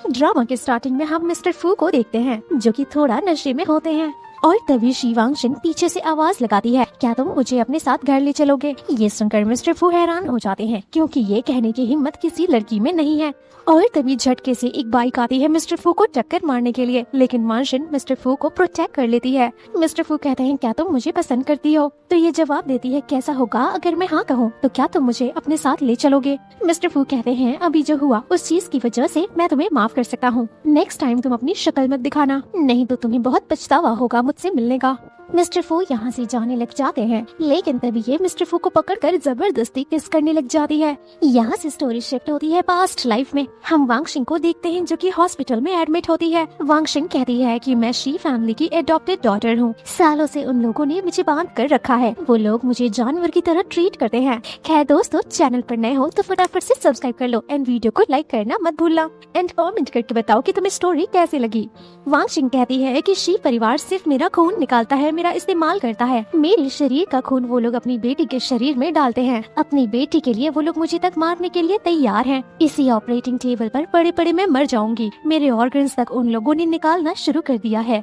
Drama के starting में हम मिस्टर फू को देखते हैं जो कि थोड़ा नशे में होते हैं और तभी शिवांगशन पीछे से आवाज लगाती है, क्या तुम मुझे अपने साथ घर ले चलोगे? ये सुनकर मिस्टर फू हैरान हो जाते हैं क्योंकि ये कहने की हिम्मत किसी लड़की में नहीं है। और तभी झटके से एक बाइक आती है मिस्टर फू को टक्कर मारने के लिए, लेकिन मार्शन मिस्टर फू को प्रोटेक्ट कर लेती है। मिस्टर फू कहते हैं, क्या तुम मुझे पसंद करती हो? तो ये जवाब देती है, कैसा होगा अगर मैं हाँ कहूँ, तो क्या तुम मुझे अपने साथ ले चलोगे? मिस्टर फू कहते हैं, अभी जो हुआ उस चीज की वजह से मैं तुम्हें माफ कर सकता हूँ, नेक्स्ट टाइम तुम अपनी शक्ल मत दिखाना, नहीं तो तुम्हें बहुत पछतावा होगा मुझसे मिलने का। मिस्टर फू यहाँ से जाने लग जाते हैं, लेकिन तभी ये मिस्टर फू को पकड़कर जबरदस्ती किस करने लग जाती है। यहाँ से स्टोरी शिफ्ट होती है पास्ट लाइफ में। हम वांगशिंग को देखते हैं जो कि हॉस्पिटल में एडमिट होती है। वांगशिंग कहती है कि मैं शी फैमिली की एडॉप्टेड डॉटर हूँ, सालों से उन लोगों ने मुझे बांध कर रखा है, वो लोग मुझे जानवर की तरह ट्रीट करते हैं। खैर दोस्तों, चैनल पर नए हो तो फटाफट से सब्सक्राइब कर लो एंड वीडियो को लाइक करना मत भूलना एंड कमेंट करके बताओ कि तुम्हें स्टोरी कैसी लगी। वांगशिंग कहती है कि शी परिवार सिर्फ मेरा खून निकालता है, मेरा इस्तेमाल करता है, मेरे शरीर का खून वो लोग अपनी बेटी के शरीर में डालते हैं, अपनी बेटी के लिए वो लोग मुझे तक मारने के लिए तैयार हैं। इसी ऑपरेटिंग टेबल पर पड़े पड़े मैं मर जाऊंगी, मेरे ऑर्गन्स तक उन लोगों ने निकालना शुरू कर दिया है।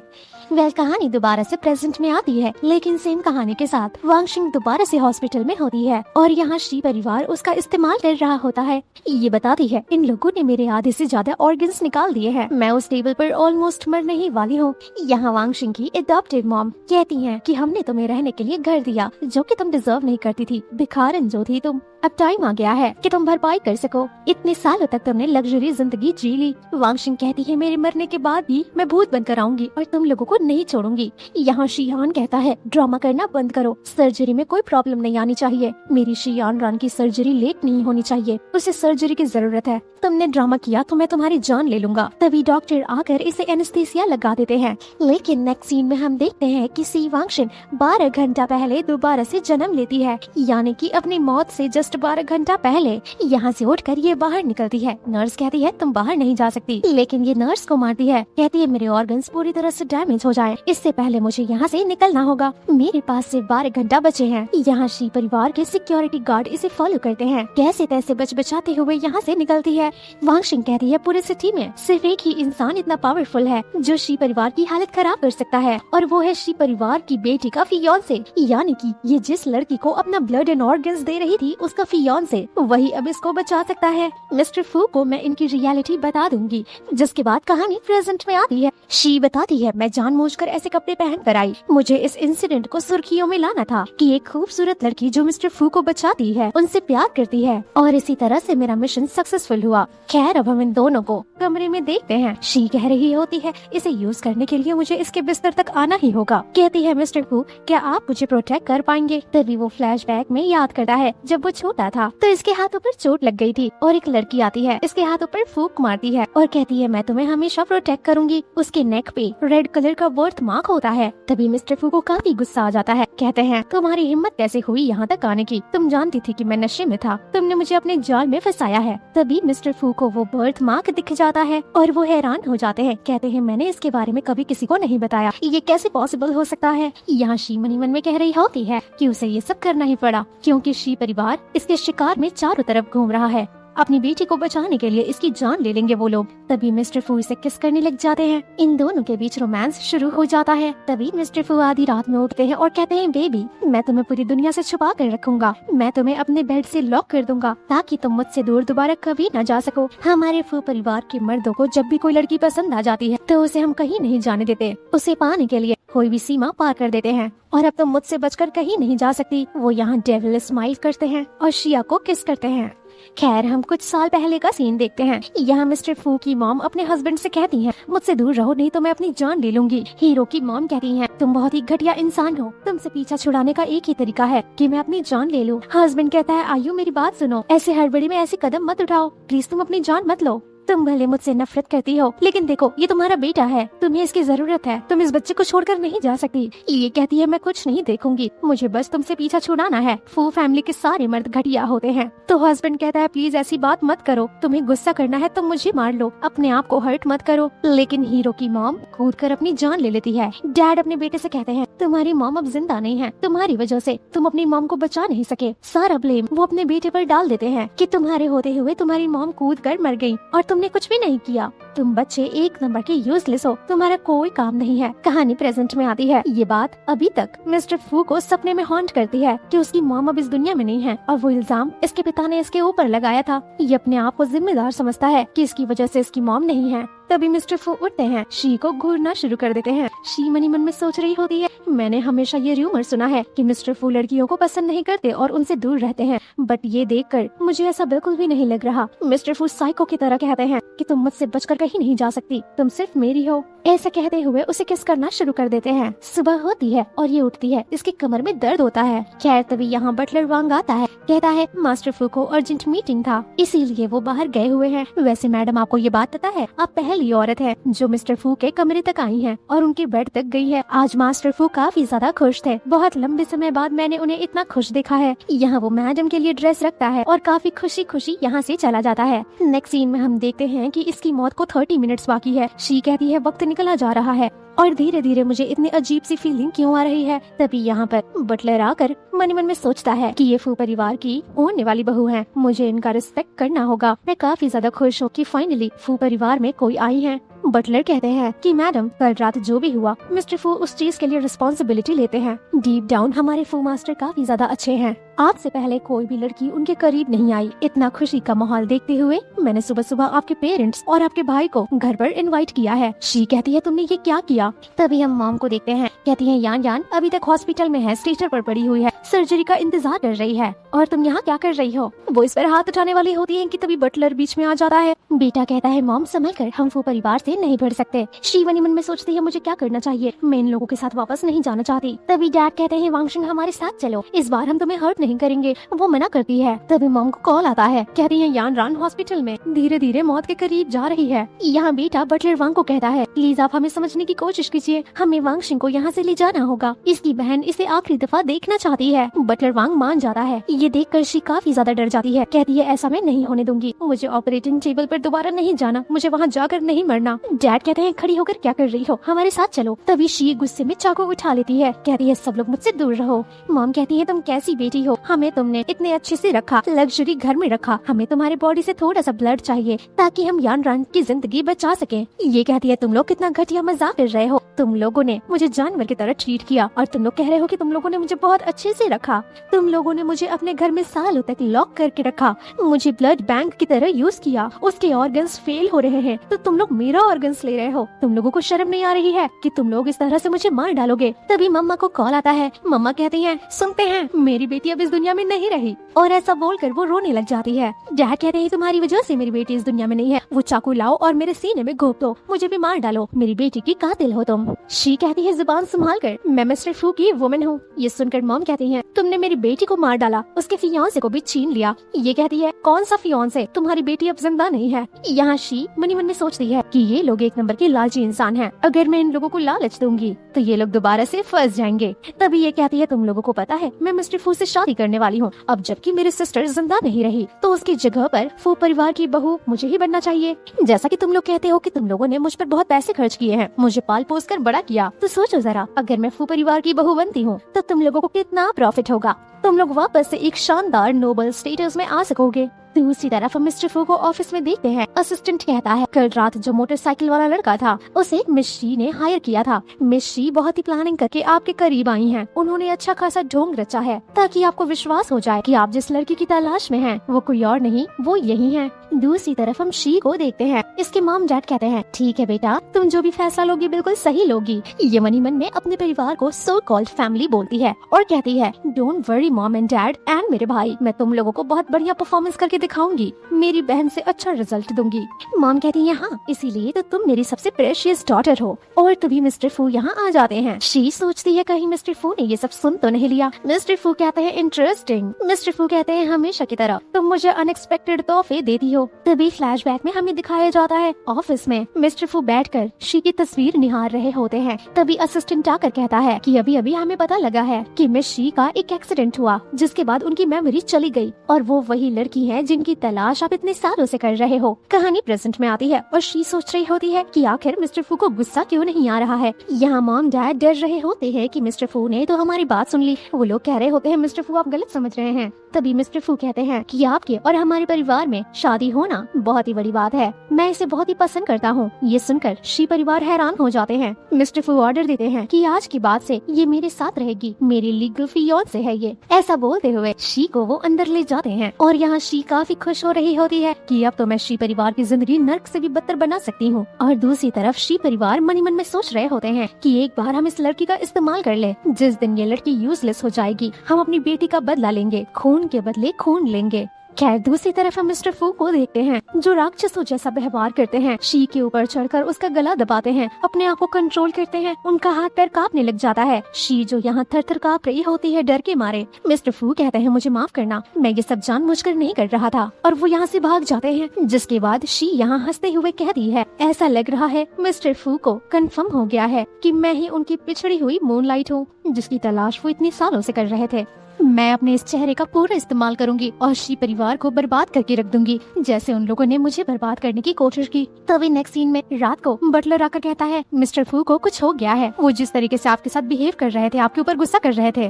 कहानी दोबारा से प्रेजेंट में आती है, लेकिन सेम कहानी के साथ। वांगशिंग दोबारा से हॉस्पिटल में होती है और यहाँ शी परिवार उसका इस्तेमाल कर रहा होता है। ये बताती है, इन लोगों ने मेरे आधे से ज्यादा ऑर्गन्स निकाल दिए हैं, मैं उस टेबल पर ऑलमोस्ट मरने ही वाली हूँ। यहाँ वांगशिंग की एडॉप्टेड मॉम कहती है कि हमने तुम्हें रहने के लिए घर दिया जो कि तुम डिजर्व नहीं करती थी, भिखारन जो थी तुम, अब टाइम आ गया है कि तुम भरपाई कर सको, इतने सालों तक तुमने लग्जरी जिंदगी जी ली। वांगशिंग कहती है, मेरे मरने के बाद भी मैं भूत बनकर आऊंगी और तुम लोगों को नहीं छोड़ूंगी। यहाँ शियान कहता है, ड्रामा करना बंद करो, सर्जरी में कोई प्रॉब्लम नहीं आनी चाहिए, मेरी शियान रान की सर्जरी लेट नहीं होनी चाहिए, उसे सर्जरी की जरूरत है, तुमने ड्रामा किया तो मैं तुम्हारी जान ले लूंगा। तभी डॉक्टर आकर इसे एनेस्थीसिया लगा देते हैं, लेकिन नेक्स्ट सीन में हम देखते हैं कि शी वांगशिन 12 घंटा पहले दोबारा से जन्म लेती है, यानी कि अपनी मौत से जस्ट 12 घंटा पहले। यहाँ से उठकर ये बाहर निकलती है। नर्स कहती है, तुम बाहर नहीं जा सकती, लेकिन ये नर्स को मारती है, कहती है मेरे ऑर्गन्स पूरी तरह से डैमेज हो जाएं, इससे पहले मुझे यहाँ से निकलना होगा, मेरे पास सिर्फ 12 घंटा बचे हैं। यहाँ शी परिवार के सिक्योरिटी गार्ड इसे फॉलो करते हैं, कैसे तैसे बचाते हुए यहाँ से निकलती है। वांगशिंग कहती है, पूरे सिटी में सिर्फ एक ही इंसान इतना पावरफुल है जो शी परिवार की हालत खराब कर सकता है, और वो है शी परिवार की बेटी का फियांसे, यानी कि ये जिस लड़की को अपना ब्लड एंड ऑर्गन्स दे रही थी उसका फियांसे, वही अब इसको बचा सकता है। मिस्टर फू को मैं इनकी रियलिटी बता दूंगी, जिसके बाद कहानी प्रेजेंट में आती है। शी बताती है, मैं जानबूझकर ऐसे कपड़े पहन कर आई, मुझे इस इंसिडेंट को सुर्खियों में लाना था कि एक खूबसूरत लड़की जो मिस्टर फू को बचाती है उनसे प्यार करती है, और इसी तरह से मेरा मिशन सक्सेसफुल हुआ। खैर अब हम इन दोनों को कमरे में देखते हैं। शी कह रही होती है, इसे यूज करने के लिए मुझे इसके बिस्तर तक आना ही होगा। कहती है, मिस्टर फू क्या आप मुझे प्रोटेक्ट कर पाएंगे? तभी वो फ्लैशबैक में याद करता है जब वो छोटा था तो इसके हाथों पर चोट लग गई थी, और एक लड़की आती है, इसके हाथों पर फूंक मारती है और कहती है, मैं तुम्हें हमेशा प्रोटेक्ट करूंगी। उसके नेक पे रेड कलर का बर्थ मार्क होता है। तभी मिस्टर फू को काफी गुस्सा आ जाता है, कहते हैं, तुम्हारी हिम्मत कैसे हुई यहाँ तक आने की? तुम जानती थी कि मैं नशे में था, तुमने मुझे अपने जाल में फंसाया है। तभी मिस्टर फू को वो बर्थ मार्क दिख जाता है और वो हैरान हो जाते हैं, कहते हैं, मैंने इसके बारे में कभी किसी को नहीं बताया, ये कैसे पॉसिबल हो सकता है? यहाँ शी मन ही मन में कह रही होती है कि उसे ये सब करना ही पड़ा क्योंकि शी परिवार इसके शिकार में चारों तरफ घूम रहा है, अपनी बेटी को बचाने के लिए इसकी जान ले लेंगे वो लोग। तभी मिस्टर फू इसे किस करने लग जाते हैं, इन दोनों के बीच रोमांस शुरू हो जाता है। तभी मिस्टर फू आधी रात में उठते हैं और कहते हैं, बेबी मैं तुम्हें पूरी दुनिया से छुपा कर रखूंगा, मैं तुम्हें अपने बेड से लॉक कर दूंगा ताकि तुम मुझसे दूर दोबारा कभी न जा सको। हमारे फू परिवार के मर्दों को जब भी कोई लड़की पसंद आ जाती है तो उसे हम कहीं नहीं जाने देते, उसे पाने के लिए कोई भी सीमा पार कर देते हैं, और अब तुम मुझसे बचकर कहीं नहीं जा सकती। वो यहाँ डेविल स्माइल करते हैं और शिया को किस करते हैं। खैर हम कुछ साल पहले का सीन देखते हैं। यहाँ मिस्टर फू की मॉम अपने हस्बैंड से कहती हैं, मुझसे दूर रहो नहीं तो मैं अपनी जान ले लूंगी। हीरो की मॉम कहती हैं, तुम बहुत ही घटिया इंसान हो, तुमसे पीछा छुड़ाने का एक ही तरीका है कि मैं अपनी जान ले लूं। हस्बैंड कहता है, आयु मेरी बात सुनो, ऐसे हड़बड़ी में ऐसे कदम मत उठाओ, प्लीज तुम अपनी जान मत लो, तुम भले मुझसे नफरत करती हो लेकिन देखो ये तुम्हारा बेटा है, तुम्हें इसकी जरूरत है, तुम इस बच्चे को छोड़कर नहीं जा सकती। ये कहती है, मैं कुछ नहीं देखूंगी, मुझे बस तुमसे पीछा छुड़ाना है। फू फैमिली के सारे मर्द घटिया होते हैं। तो हस्बैंड कहता है, प्लीज ऐसी बात मत करो, तुम्हें गुस्सा करना है तो मुझे मार लो, अपने आप को हर्ट मत करो। लेकिन हीरो की मॉम कूद कर अपनी जान ले लेती है। डैड अपने बेटे से कहते हैं, तुम्हारी मॉम अब जिंदा नहीं है, तुम्हारी वजह से तुम अपनी मॉम को बचा नहीं सके। सारा ब्लेम वो अपने बेटे पर डाल देते हैं कि तुम्हारे होते हुए तुम्हारी मॉम कूद कर मर गई और तुम तुमने कुछ भी नहीं किया। तुम बच्चे एक नंबर के यूजलेस हो, तुम्हारा कोई काम नहीं है। कहानी प्रेजेंट में आती है। ये बात अभी तक मिस्टर फू को सपने में हॉन्ट करती है कि उसकी मॉम अब इस दुनिया में नहीं है और वो इल्जाम इसके पिता ने इसके ऊपर लगाया था। ये अपने आप को जिम्मेदार समझता है कि इसकी वजह से इसकी मॉम नहीं है। तभी मिस्टर फू उठते हैं, शी को घूरना शुरू कर देते हैं। शी मनी मन में सोच रही होती है, मैंने हमेशा ये रूमर सुना है कि मिस्टर फू लड़कियों को पसंद नहीं करते और उनसे दूर रहते हैं, बट ये देखकर मुझे ऐसा बिल्कुल भी नहीं लग रहा। मिस्टर फू साइको की तरह कहते हैं कि तुम मुझसे बचकर कहीं नहीं जा सकती, तुम सिर्फ मेरी हो। ऐसा कहते हुए उसे किस करना शुरू कर देते हैं। सुबह होती है और ये उठती है, इसकी कमर में दर्द होता है। खैर तभी यहाँ बटलर वांग आता है, कहता है मास्टर फू को अर्जेंट मीटिंग था, इसीलिए वो बाहर गए हुए हैं। वैसे मैडम आपको ये बात पता है, आप पहली औरत है जो मिस्टर फू के कमरे तक आई है और उनके बेड तक गई है। आज मास्टर फू काफी ज्यादा खुश थे, बहुत लंबे समय बाद मैंने उन्हें इतना खुश देखा है। यहाँ वो मैडम के लिए ड्रेस रखता है और काफी खुशी खुशी यहाँ से चला जाता है। नेक्स्ट सीन में हम देखते हैं कि इसकी मौत को 30 मिनट्स बाकी है। शी कहती है वक्त निकला जा रहा है और धीरे धीरे मुझे इतनी अजीब सी फीलिंग क्यों आ रही है। तभी यहाँ पर बटलर आकर मन मन में सोचता है कि ये फू परिवार की होने वाली बहू है, मुझे इनका रिस्पेक्ट करना होगा। मैं काफी ज्यादा खुश हूँ कि फाइनली फू परिवार में कोई आई है। बटलर कहते हैं कि मैडम कल रात जो भी हुआ मिस्टर फू उस चीज के लिए रिस्पॉन्सिबिलिटी लेते हैं। डीप डाउन हमारे फू मास्टर काफी ज्यादा अच्छे हैं। आज से पहले कोई भी लड़की उनके करीब नहीं आई। इतना खुशी का माहौल देखते हुए मैंने सुबह सुबह आपके पेरेंट्स और आपके भाई को घर पर इनवाइट किया है। शी कहती है तुमने ये क्या किया। तभी हम मॉम को देखते हैं, कहती है यान यान अभी तक हॉस्पिटल में है, स्ट्रेचर पर पड़ी हुई है, सर्जरी का इंतजार कर रही है और तुम यहाँ क्या कर रही हो। वो इस पर हाथ उठाने वाली होती है कि तभी बटलर बीच में आ जाता है। बेटा कहता है मॉम संभल कर, हम फू परिवार से नहीं बढ़ सकते। शी मनी मन में सोचती है मुझे क्या करना चाहिए, मैं इन लोगों के साथ वापस नहीं जाना चाहती। तभी डैड कहते हैं वांगशिंग हमारे साथ चलो, इस बार हम तुम्हें हर्ट नहीं करेंगे। वो मना करती है। तभी मॉम को कॉल आता है, कहती है यान रान हॉस्पिटल में धीरे धीरे मौत के करीब जा रही है। यहाँ बेटा बटलर वांग को कहता है प्लीज आप हमें समझने की कोशिश कीजिए, हमें वांगशिंग को यहाँ से ले जाना होगा, इसकी बहन इसे आखिरी दफा देखना चाहती है। बटलर वांग मान जाता है। ये देखकर शी काफी ज्यादा डर जाती है, कहती है ऐसा मैं नहीं होने दूंगी, मुझे ऑपरेटिंग टेबल पर दोबारा नहीं जाना, मुझे वहाँ जाकर नहीं मरना। डैड कहते हैं खड़ी होकर क्या कर रही हो, हमारे साथ चलो। तभी शी गुस्से में चाकू उठा लेती है, कहती है सब लोग मुझसे दूर रहो। मॉम कहती है तुम कैसी बेटी हो, हमें तुमने इतने अच्छे से रखा, लग्जरी घर में रखा, हमें तुम्हारे बॉडी से थोड़ा सा ब्लड चाहिए ताकि हम यान रान की जिंदगी बचा सकें। ये कहती है तुम लोग कितना घटिया मजाक कर रहे हो, तुम लोगों ने मुझे जानवर की तरह ट्रीट किया और तुम लोग कह रहे हो कि तुम लोगों ने मुझे बहुत अच्छे से रखा, तुम लोगों ने मुझे अपने घर में सालों तक लॉक करके रखा, मुझे ब्लड बैंक की तरह यूज किया, उसके ऑर्गन्स फेल हो रहे हैं तो तुम लोग मेरा ऑर्गन्स ले रहे हो। तुम लोगों को शर्म नहीं आ रही है कि तुम लोग इस तरह से मुझे मार डालोगे। तभी मम्मा को कॉल आता है। मम्मा कहती हैं सुनते हैं मेरी बेटी अब इस दुनिया में नहीं रही, और ऐसा बोलकर वो रोने लग जाती है। डैड कहते हैं तुम्हारी वजह से मेरी बेटी इस दुनिया में नहीं है, वो चाकू लाओ और मेरे सीने में घोप दो, मुझे भी मार डालो, मेरी बेटी की कातिल हो तुम। शी कहती है जुबान संभाल कर, मैं मिस्टर फू की वुमन हूँ। ये सुनकर मॉम कहती है तुमने मेरी बेटी को मार डाला, उसके फियांसे को भी छीन लिया। ये कहती है कौन सा फियांसे, तुम्हारी बेटी अब जिंदा नहीं है। यहाँ शी मनी मन में सोचती है कि ये लोग एक नंबर के लालची इंसान हैं, अगर मैं इन लोगों को लालच दूंगी तो ये लोग दोबारा से फंस जाएंगे। तभी ये कहती है तुम लोगों को पता है मैं मिस्टर फू से शादी करने वाली हूँ, अब जबकि मेरी सिस्टर जिंदा नहीं रही तो उसकी जगह पर फू परिवार की बहू मुझे ही बनना चाहिए। जैसा कि तुम लोग कहते हो कि तुम लोगों ने मुझ पर बहुत पैसे खर्च किए हैं, मुझे पाल पोस कर बड़ा किया, तो सोचो जरा अगर मैं फू परिवार की बहू बनती हूँ तो तुम लोगों को कितना प्रॉफिट होगा, तुम लोग वापस से एक शानदार नोबल स्टेटस में आ सकोगे। दूसरी तरफ हम मिस्टर फू को ऑफिस में देखते हैं। असिस्टेंट कहता है कल रात जो मोटरसाइकिल वाला लड़का था उसे मिस शी ने हायर किया था। मिस शी बहुत ही प्लानिंग करके आपके करीब आई हैं। उन्होंने अच्छा खासा ढोंग रचा है ताकि आपको विश्वास हो जाए कि आप जिस लड़की की तलाश में हैं वो कोई और नहीं, वो यही है। दूसरी तरफ हम शी को देखते हैं। इसके मॉम डैड कहते हैं ठीक है बेटा, तुम जो भी फैसला लोगी बिल्कुल सही लोगी। ये मनी मन में अपने परिवार को सो कॉल्ड फैमिली बोलती है और कहती है don't worry mom and dad and मेरे भाई, मैं तुम लोगों को बहुत बढ़िया परफॉर्मेंस करके दिखाऊंगी, मेरी बहन से अच्छा रिजल्ट दूंगी। मॉम कहती है हाँ, इसीलिए तो तुम मेरी सबसे प्रेशियस डॉटर हो। और तभी मिस्टर फू यहाँ आ जाते हैं। शी सोचती है कहीं मिस्टर फू ने ये सब सुन तो नहीं लिया। मिस्टर फू कहते हैं इंटरेस्टिंग। मिस्टर फू कहते हैं हमेशा की तरह तुम मुझे अनएक्सपेक्टेड तोहफे देती हो। तभी फ्लैशबैक में हमें दिखाया जाता है ऑफिस में मिस्टर फू बैठकर शी की तस्वीर निहार रहे होते हैं। तभी असिस्टेंट आकर कहता है कि अभी अभी हमें पता लगा है कि मिस शी का एक एक्सीडेंट हुआ जिसके बाद उनकी मेमोरी चली गई और वो वही लड़की है जिनकी तलाश आप इतने सालों से कर रहे हो। कहानी प्रेजेंट में आती है और शी सोच रही होती है कि आखिर मिस्टर फू को गुस्सा क्यों नहीं आ रहा है। यहाँ मॉम डैड डर रहे होते हैं कि मिस्टर फू ने तो हमारी बात सुन ली। वो लोग कह रहे होते हैं मिस्टर फू आप गलत समझ रहे हैं। तभी मिस्टर फू कहते हैं कि आपके और हमारे परिवार में शादी पति होना बहुत ही बड़ी बात है, मैं इसे बहुत ही पसंद करता हूँ। ये सुनकर शी परिवार हैरान हो जाते हैं। मिस्टर फू ऑर्डर देते हैं कि आज के बाद से ये मेरे साथ रहेगी, मेरी लीगल फियांसे है ये। ऐसा बोलते हुए शी को वो अंदर ले जाते हैं और यहाँ शी काफी खुश हो रही होती है कि अब तो मैं शी परिवार की जिंदगी नर्क से भी बदतर बना सकती हूँ। और दूसरी तरफ शी परिवार मन ही मन में सोच रहे होते हैं कि एक बार हम इस लड़की का इस्तेमाल कर ले। जिस दिन ये लड़की यूजलेस हो जाएगी, हम अपनी बेटी का बदला लेंगे, खून के बदले खून लेंगे। खैर दूसरी तरफ हम मिस्टर फू को देखते हैं जो राक्षसों जैसा व्यवहार करते हैं। शी के ऊपर चढ़कर उसका गला दबाते हैं, अपने आप को कंट्रोल करते हैं। उनका हाथ पैर कांपने लग जाता है। शी जो यहाँ थर थर कांप रही होती है डर के मारे। मिस्टर फू कहते हैं मुझे माफ करना, मैं ये सब जानबूझकर नहीं कर रहा था, और वो यहाँ से भाग जाते हैं। जिसके बाद शी यहाँ हंसते हुए कहती है, ऐसा लग रहा है मिस्टर फू को कंफर्म हो गया है कि मैं ही उनकी पिछड़ी हुई मूनलाइट हूँ जिसकी तलाश वो इतनी सालों से कर रहे थे। मैं अपने इस चेहरे का पूरा इस्तेमाल करूंगी और शी परिवार को बर्बाद करके रख दूंगी, जैसे उन लोगों ने मुझे बर्बाद करने की कोशिश की। तभी नेक्स्ट सीन में रात को बटलर आकर कहता है मिस्टर फू को कुछ हो गया है, वो जिस तरीके से आपके साथ बिहेव कर रहे थे, आपके ऊपर गुस्सा कर रहे थे,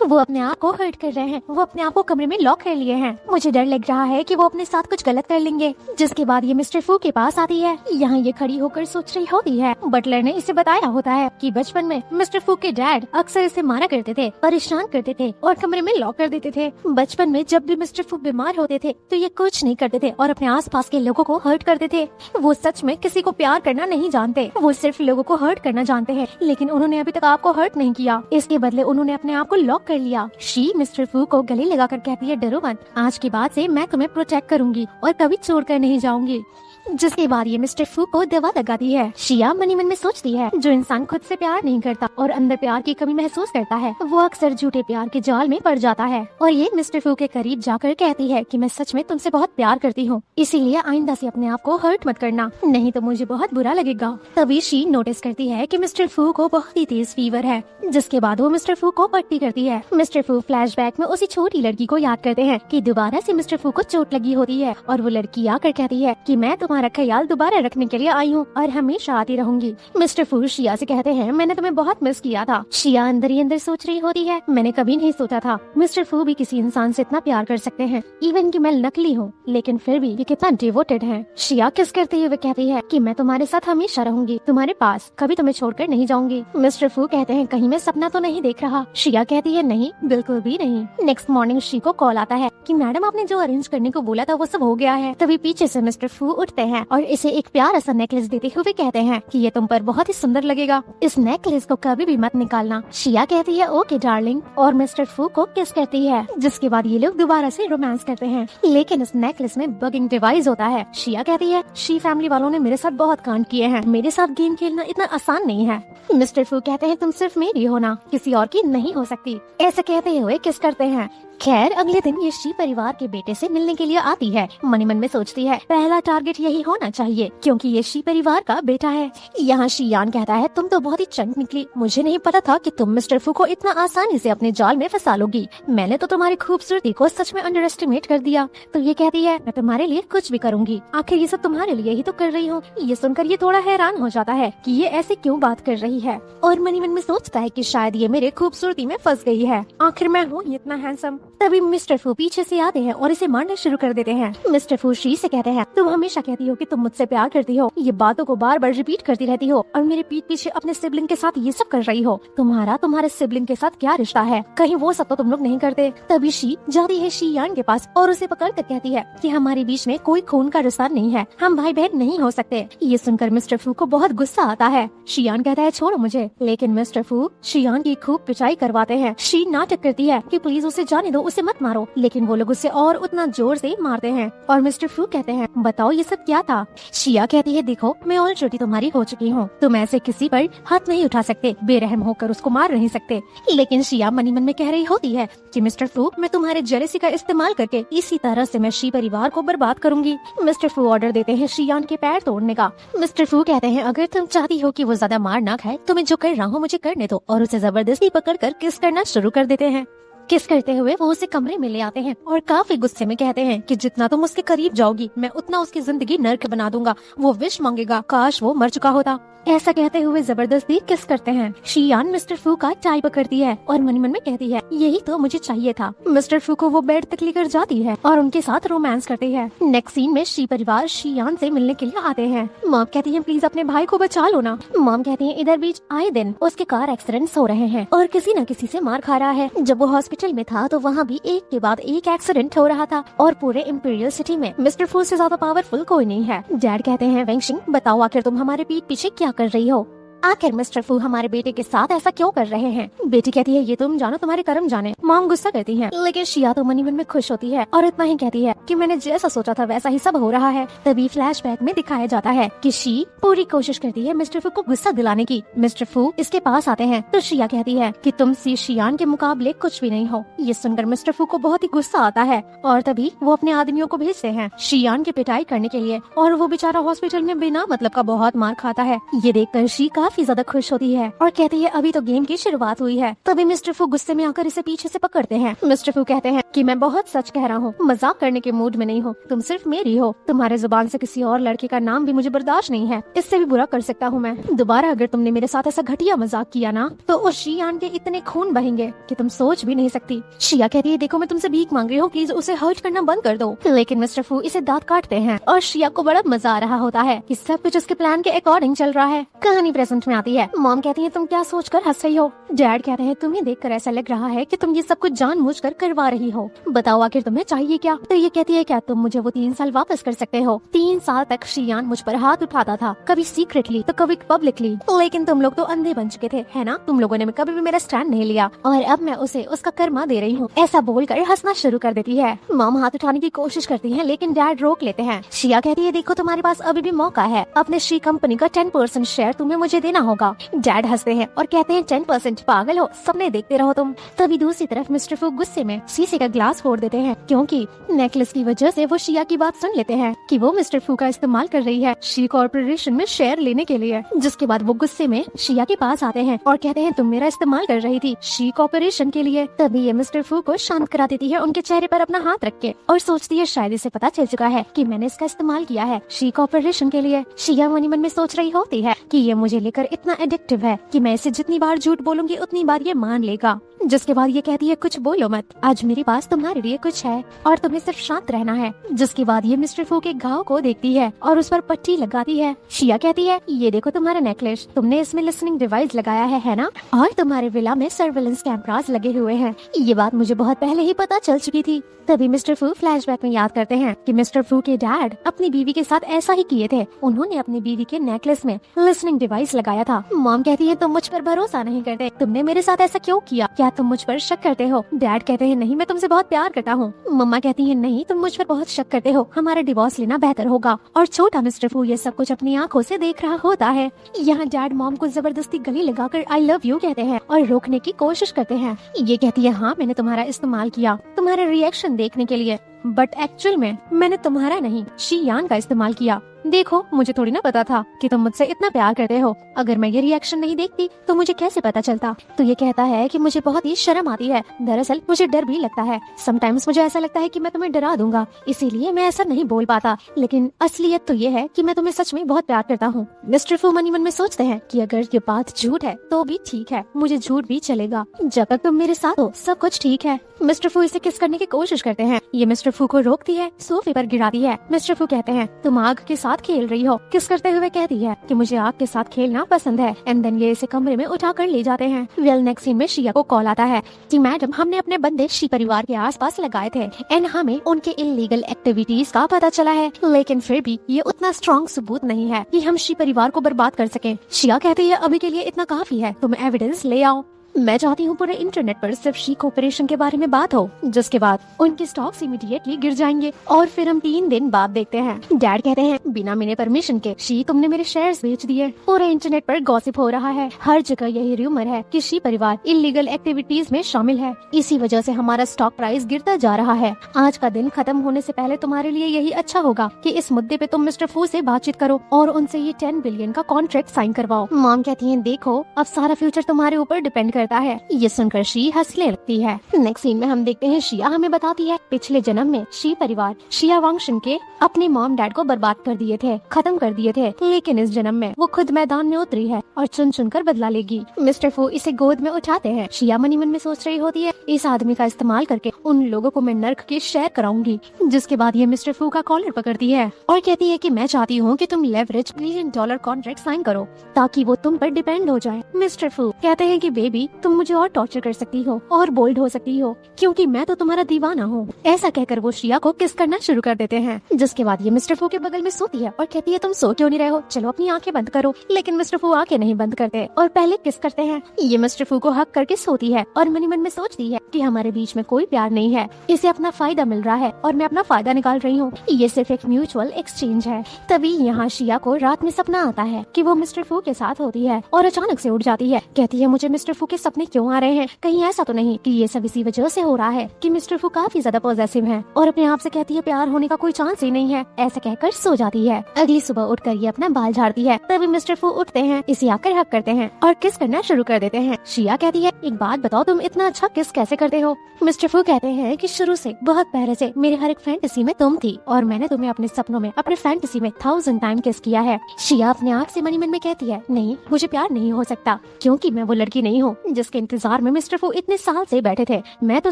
वो अपने आप को हर्ट कर रहे हैं, वो अपने आप को कमरे में लॉक कर लिए हैं। मुझे डर लग रहा है कि वो अपने साथ कुछ गलत कर लेंगे। जिसके बाद ये मिस्टर फू के पास आती है। यहाँ ये खड़ी होकर सोच रही होती है। बटलर ने इसे बताया होता है कि बचपन में मिस्टर फू के डैड अक्सर इसे मारा करते थे, परेशान करते थे और कमरे में लॉक कर देते थे। बचपन में जब भी मिस्टर फू बीमार होते थे तो ये कुछ नहीं करते थे और अपने आसपास के लोगों को हर्ट करते थे। वो सच में किसी को प्यार करना नहीं जानते, वो सिर्फ लोगों को हर्ट करना जानते हैं। लेकिन उन्होंने अभी तक आपको हर्ट नहीं किया, इसके बदले उन्होंने अपने आप को लॉक कर लिया। शी मिस्टर फू को गले लगाकर कहती है, डरो मत, आज के बाद से मैं तुम्हें प्रोटेक्ट करूंगी और कभी छोड़ कर नहीं जाऊंगी। जिसके बाद ये मिस्टर फू को दवा लगाती है। शिया मनी मन में सोचती है, जो इंसान खुद से प्यार नहीं करता और अंदर प्यार की कमी महसूस करता है, वो अक्सर झूठे प्यार के जाल में पड़ जाता है। और ये मिस्टर फू के करीब जाकर कहती है कि मैं सच में तुमसे बहुत प्यार करती हूँ, इसीलिए आइंदा से अपने आप को हर्ट मत करना, नहीं तो मुझे बहुत बुरा लगेगा। तभी शी नोटिस करती है कि मिस्टर फू को बहुत ही तेज फीवर है। जिसके बाद वो मिस्टर फू को पट्टी करती है। मिस्टर फू फ्लैशबैक में उसी छोटी लड़की को याद करते हैं कि दोबारा से मिस्टर फू को चोट लगी होती है और वो लड़की आकर कहती है कि मैं तुम्हारा ख्याल दोबारा रखने के लिए आई हूँ और हमेशा आती रहूंगी। मिस्टर फू शिया से कहते हैं, मैंने तुम्हें बहुत मिस किया था। शिया अंदर ही अंदर सोच रही होती है, मैंने कभी नहीं सोचा था मिस्टर फू भी किसी इंसान से इतना प्यार कर सकते हैं, इवन कि मैं नकली हूँ लेकिन फिर भी ये कितना डिवोटेड है। शिया किस करते हुए कहती है कि मैं तुम्हारे साथ हमेशा रहूंगी, तुम्हारे पास, कभी तुम्हें छोड़कर नहीं जाऊंगी। मिस्टर फू कहते हैं, कहीं मैं सपना तो नहीं देख रहा। शिया कहती है, नहीं, बिल्कुल भी नहीं। नेक्स्ट मॉर्निंग शी को कॉल आता है कि मैडम आपने जो अरेंज करने को बोला था वो सब हो गया है। तभी पीछे से मिस्टर फू उठते हैं और इसे एक प्यारा सा नेकलेस देते हुए कहते हैं कि ये तुम पर बहुत ही सुंदर लगेगा, इस नेकलेस को कभी भी मत निकालना। शिया कहती है, ओके डार्लिंग, और मिस्टर फू को किस करती है। जिसके बाद ये लोग दोबारा से रोमांस करते हैं, लेकिन इस नेकलेस में बगिंग डिवाइस होता है। शिया कहती है, शी फैमिली वालों ने मेरे साथ बहुत कांड किए हैं, मेरे साथ गेम खेलना इतना आसान नहीं है। मिस्टर फू कहते हैं, तुम सिर्फ मेरी हो ना, किसी और की नहीं हो सकती। ऐसा कहते हुए किस करते हैं। खैर अगले दिन ये शी परिवार के बेटे से मिलने के लिए आती है। मनी मन में सोचती है, पहला टारगेट यही होना चाहिए क्योंकि ये शी परिवार का बेटा है। यहाँ शियान कहता है, तुम तो बहुत ही चंट निकली, मुझे नहीं पता था कि तुम मिस्टर फू को इतना आसानी से अपने जाल में फंसा लोगी। मैंने तो तुम्हारी खूबसूरती को सच में अंडर एस्टिमेट कर दिया। तो ये कहती है, मैं तुम्हारे लिए कुछ भी करूंगी, आखिर ये सब तुम्हारे लिए ही तो कर रही हूँ। ये सुनकर ये थोड़ा हैरान हो जाता है कि ये ऐसे क्यों बात कर रही है और मनी मन में सोचता है कि शायद ये मेरे खूबसूरती में फंस गई है, आखिर मैं हूँ इतना हैंडसम। तभी मिस्टर फू पीछे से आते हैं और इसे मारना शुरू कर देते हैं। मिस्टर फू शी से कहते हैं, तुम हमेशा कहती हो कि तुम मुझसे प्यार करती हो, ये बातों को बार बार रिपीट करती रहती हो और मेरे पीठ पीछे अपने सिबलिंग के साथ ये सब कर रही हो। तुम्हारे सिबलिंग के साथ क्या रिश्ता है, कहीं वो सब तो तुम लोग नहीं करते। तभी शी जाती है शियान के पास और उसे पकड़ कर कहती है कि हमारे बीच में कोई खून का रिश्ता नहीं है, हम भाई बहन नहीं हो सकते। ये सुनकर मिस्टर फू को बहुत गुस्सा आता है। शियान कहता है, छोड़ो मुझे, लेकिन मिस्टर फू शियान की खूब पिटाई करवाते हैं। शी नाटक करती है कि प्लीज उसे जाने दो, उसे मत मारो, लेकिन वो लोग उसे और उतना जोर से मारते हैं। और मिस्टर फू कहते हैं, बताओ ये सब क्या था। शिया कहती है, देखो मैं ऑलरेडी तुम्हारी हो चुकी हूँ, तुम ऐसे किसी पर हाथ नहीं उठा सकते, बेरहम होकर उसको मार नहीं सकते। लेकिन शिया मनी मन में कह रही होती है कि मिस्टर फू, मैं तुम्हारे जेलसी का इस्तेमाल करके इसी तरह से मैं शी परिवार को बर्बाद करूंगी। मिस्टर फू ऑर्डर देते हैं शियान के पैर तोड़ने का। मिस्टर फू कहते हैं, अगर तुम चाहती हो कि वो ज्यादा मार ना खाए तो मैं जो कर रहा हूँ मुझे करने दो, और उसे जबरदस्ती पकड़कर किस करना शुरू कर देते हैं। किस करते हुए वो उसे कमरे में ले आते हैं और काफी गुस्से में कहते हैं कि जितना तुम उसके करीब जाओगी मैं उतना उसकी जिंदगी नर्क बना दूंगा। वो विश मांगेगा, काश वो मर चुका होता। ऐसा कहते हुए जबरदस्ती किस करते हैं। शियान मिस्टर फू का टाई पकड़ती है और मन मन में कहती है यही तो मुझे चाहिए था। मिस्टर फू को वो बेड तक लेकर जाती है और उनके साथ रोमांस करती है। नेक्स्ट सीन में शी परिवार शियान से मिलने के लिए आते हैं। मॉम कहती है प्लीज अपने भाई को बचा लो ना। मॉम कहती है इधर बीच आए दिन उसके कार एक्सीडेंट्स हो रहे हैं और किसी न किसी से मार खा रहा है। जब वो हॉस्पिटल में था तो वहाँ भी एक के बाद एक एक्सीडेंट हो रहा था और पूरे इंपीरियल सिटी में मिस्टर फू से ज्यादा पावरफुल कोई नहीं है। डैड कहते हैं वेंगशिंग बताओ आखिर तुम हमारे पीठ पीछे क्या कर रही हो। आखिर मिस्टर फू हमारे बेटे के साथ ऐसा क्यों कर रहे हैं। बेटी कहती है ये तुम जानो तुम्हारे कर्म जाने। मॉम गुस्सा करती है लेकिन शिया तो मनी मन में खुश होती है और इतना ही कहती है कि मैंने जैसा सोचा था वैसा ही सब हो रहा है। तभी फ्लैशबैक में दिखाया जाता है कि शी पूरी कोशिश करती है मिस्टर फू को गुस्सा दिलाने की। मिस्टर फू इसके पास आते हैं तो शिया कहती है कि तुम शियान के मुकाबले कुछ भी नहीं हो। ये सुनकर मिस्टर फू को बहुत ही गुस्सा आता है और तभी वो अपने आदमियों को भेजते हैं शियान की पिटाई करने के लिए और वो बेचारा हॉस्पिटल में बिना मतलब का बहुत मार खाता है। ये देखकर शी काफी ज्यादा खुश होती है और कहती है अभी तो गेम की शुरुआत हुई है। तभी मिस्टर फू गुस्से में आकर इसे पीछे से पकड़ते हैं। मिस्टर फू कहते हैं कि मैं बहुत सच कह रहा हूँ, मजाक करने के मूड में नहीं हो, तुम सिर्फ मेरी हो। तुम्हारे जुबान से किसी और लड़के का नाम भी मुझे बर्दाश्त नहीं है, इससे भी बुरा कर सकता हूँ मैं। दोबारा अगर तुमने मेरे साथ ऐसा घटिया मजाक किया ना तो उस शियान के इतने खून बहेंगे कि तुम सोच भी नहीं सकती। शिया कहती है देखो मैं तुमसे भीख मांग रही हूँ, प्लीज उसे हर्ट करना बंद कर दो। लेकिन मिस्टर फू इसे दांत काटते हैं और शिया को बड़ा मजा आ रहा होता है कि सब कुछ उसके प्लान के अकॉर्डिंग चल रहा है। कहानी प्रेजेंट में आती है। मॉम कहती है तुम क्या सोचकर हंस रही हो। डैड कहते हैं तुम्हें देखकर ऐसा लग रहा है कि तुम ये सब कुछ जानबूझकर करवा रही हो, बताओ आखिर तुम्हें चाहिए क्या। तो ये कहती है क्या तुम मुझे वो 3 साल वापस कर सकते हो। 3 साल तक शियान मुझ पर हाथ उठाता था, कभी सीक्रेटली तो कभी पब्लिकली, लेकिन तुम लोग तो अंधे बन चुके थे है ना। तुम लोगों ने कभी भी मेरा स्टैंड नहीं लिया और अब मैं उसे उसका कर्मा दे रही हूँ। ऐसा बोलकर हंसना शुरू कर देती है। मॉम हाथ उठाने की कोशिश करती है लेकिन डैड रोक लेते हैं। शिया कहती है देखो तुम्हारे पास अभी भी मौका है, अपने शी कंपनी का 10% शेयर तुम्हें मुझे देना होगा। डैड हंसते हैं और कहते हैं 10%, पागल हो, सपने देखते रहो तुम। तभी दूसरी तरफ मिस्टर फू गुस्से में शीशे का ग्लास फोड़ देते हैं क्योंकि नेकलेस की वजह से वो शिया की बात सुन लेते हैं कि वो मिस्टर फू का इस्तेमाल कर रही है शी कॉर्पोरेशन में शेयर लेने के लिए। जिसके बाद वो गुस्से में शिया के पास आते हैं और कहते हैं तुम मेरा इस्तेमाल कर रही थी शी कॉर्पोरेशन के लिए। तभी ये मिस्टर फू को शांत करा देती है उनके चेहरे पर अपना हाथ रख के और सोचती है शायद इसे पता चल चुका है कि मैंने इसका इस्तेमाल किया है शी कॉर्पोरेशन के लिए। शिया मनी मन में सोच रही होती है कि ये मुझे लेकर इतना एडिक्टिव है कि मैं इसे जितनी बार झूठ बोलूंगी उतनी बार ये मान लेगा। जिसके बाद ये कहती है कुछ बोलो मत, आज मेरे पास तुम्हारे लिए कुछ है और तुम्हें सिर्फ शांत रहना है। जिसके बाद ये मिस्टर फू के घाव को देखती है और उस पर पट्टी लगाती है। शिया कहती है ये देखो तुम्हारा नेकलेस, तुमने इसमें लिसनिंग डिवाइस लगाया है ना, और तुम्हारे विला में सर्वेलेंस कैमरास लगे हुए हैं। ये बात मुझे बहुत पहले ही पता चल चुकी थी। तभी मिस्टर फू फ्लैशबैक में याद करते हैं कि मिस्टर फू के डैड अपनी बीवी के साथ ऐसा ही किए थे। उन्होंने अपनी बीवी के नेकलेस में लिसनिंग डिवाइस लगाया था। मॉम कहती है तुम मुझ पर भरोसा नहीं करते, तुमने मेरे साथ ऐसा क्यों किया, क्या तुम मुझ पर शक करते हो। डैड कहते हैं नहीं, मैं तुमसे बहुत प्यार करता हूँ। मम्मा कहती है नहीं, तुम मुझ पर बहुत शक करते हो, हमारा डिवोर्स लेना बेहतर होगा। और छोटा मिस्टर फू ये सब कुछ अपनी आंखों से देख रहा होता है। यहाँ डैड मॉम को जबरदस्ती गले लगाकर आई लव यू कहते हैं और रोकने की कोशिश करते हैं। ये कहती है हाँ मैंने तुम्हारा इस्तेमाल किया तुम्हारे रिएक्शन देखने के लिए, बट एक्चुअल में मैंने तुम्हारा नहीं शियान का इस्तेमाल किया। देखो मुझे थोड़ी ना पता था कि तुम मुझसे इतना प्यार करते हो, अगर मैं ये रिएक्शन नहीं देखती तो मुझे कैसे पता चलता। तो ये कहता है कि मुझे बहुत ही शर्म आती है, दरअसल मुझे डर भी लगता है। समटाइम्स मुझे ऐसा लगता है कि मैं तुम्हें डरा दूंगा, इसीलिए मैं ऐसा नहीं बोल पाता, लेकिन असलियत तो ये है कि मैं तुम्हें सच में बहुत प्यार करता हूँ। मिस्टर फू मनी मन में सोचते हैं कि अगर ये बात झूठ है तो भी ठीक है, मुझे झूठ भी चलेगा, जब तक तुम मेरे साथ हो सब कुछ ठीक है। मिस्टर फू इसे किस करने की कोशिश करते हैं, ये मिस्टर फू को रोकती है, सोफे पर गिराती है। मिस्टर फू कहते हैं तुम आग के साथ खेल रही हो। किस करते हुए कहती है कि मुझे आग के साथ खेलना पसंद है। एंड देन ये इसे कमरे में उठाकर ले जाते हैं। वेल नेक्स्ट सीन में शिया को कॉल आता है कि मैडम हमने अपने बंदे शी परिवार के आसपास लगाए थे एंड हमें उनके इलीगल एक्टिविटीज का पता चला है, लेकिन फिर भी ये उतना स्ट्रॉन्ग सबूत नहीं है कि हम शी परिवार को बर्बाद कर सकें। शिया कहती है अभी के लिए इतना काफी है, तुम एविडेंस ले आओ। मैं चाहती हूँ पूरे इंटरनेट पर सिर्फ शी कॉर्पोरेशन के बारे में बात हो, जिसके बाद उनके स्टॉक्स इमीडिएटली गिर जाएंगे और फिर हम 3 दिन बाद देखते हैं। डैड कहते हैं बिना मेरे परमिशन के शी तुमने मेरे शेयर्स बेच दिए। पूरे इंटरनेट पर गॉसिप हो रहा है, हर जगह यही रूमर है कि शी परिवार इलीगल एक्टिविटीज में शामिल है, इसी वजह से हमारा स्टॉक प्राइस गिरता जा रहा है। आज का दिन खत्म होने से पहले तुम्हारे लिए यही अच्छा होगा कि इस मुद्दे पे तुम मिस्टर फू से बातचीत करो और उनसे ये 10 बिलियन का कॉन्ट्रैक्ट साइन करवाओ। मॉम कहती है देखो अब सारा फ्यूचर तुम्हारे ऊपर डिपेंड करता है। ये सुनकर शी हंसने लगती है। नेक्स्ट सीन में हम देखते हैं शिया हमें बताती है पिछले जन्म में शी परिवार शिया वांगशन के अपने मॉम डैड को बर्बाद कर दिए थे, खत्म कर दिए थे, लेकिन इस जन्म में वो खुद मैदान में उतरी है और चुन चुन कर बदला लेगी। मिस्टर फू इसे गोद में उठाते हैं। शिया मन ही मन में सोच रही होती है, इस आदमी का इस्तेमाल करके उन लोगों को मैं नर्क की शेयर कराऊंगी। जिसके बाद ये मिस्टर फू का कॉलर पकड़ती है और कहती है कि मैं चाहती हूँ कि तुम लेवरेज $1 बिलियन कॉन्ट्रैक्ट साइन करो ताकि वो तुम पर डिपेंड हो जाए। मिस्टर फू कहते हैं कि बेबी तुम मुझे और टॉर्चर कर सकती हो और बोल्ड हो सकती हो क्योंकि मैं तो तुम्हारा दीवाना हूँ। ऐसा कहकर वो शिया को किस करना शुरू कर देते हैं। जिसके बाद ये मिस्टर फू के बगल में सोती है और कहती है तुम सो क्यों नहीं रहे हो, चलो अपनी आंखें बंद करो। लेकिन मिस्टर फू आंखें नहीं बंद करते और पहले किस करते हैं। ये मिस्टर फू को हक करके सोती है और मन ही मन में सोचती है कि हमारे बीच में कोई प्यार नहीं है, इसे अपना फायदा मिल रहा है और मैं अपना फायदा निकाल रही हूँ। ये सिर्फ एक म्यूचुअल एक्सचेंज है। तभी यहाँ शिया को रात में सपना आता है कि वो मिस्टर फू के साथ होती है और अचानक से उठ जाती है। कहती है मुझे मिस्टर फू के सपने क्यों आ रहे हैं, कहीं ऐसा तो नहीं कि ये सब इसी वजह से हो रहा है कि मिस्टर फू काफी ज्यादा पॉजेसिव है। और अपने आप से कहती है प्यार होने का कोई चांस ही नहीं है। ऐसा कहकर सो जाती है। अगली सुबह उठकर ये अपना बाल झाड़ती है। तभी मिस्टर फू उठते हैं, इसे आकर हक करते हैं और किस करना शुरू कर देते हैं। शिया कहती है एक बात बताओ, तुम इतना अच्छा किस कैसे करते हो। मिस्टर फू कहते हैं कि शुरू से बहुत पहले से मेरे हर एक फैंटेसी में तुम थी और मैंने तुम्हें अपने सपनों में अपने फैंटेसी में 1000 टाइम किस किया है। शिया अपने आप से मन ही मन में कहती है नहीं, मुझे प्यार नहीं हो सकता क्योंकि मैं वो लड़की नहीं हूँ जिसके इंतजार में मिस्टर फू इतने साल से बैठे थे। मैं तो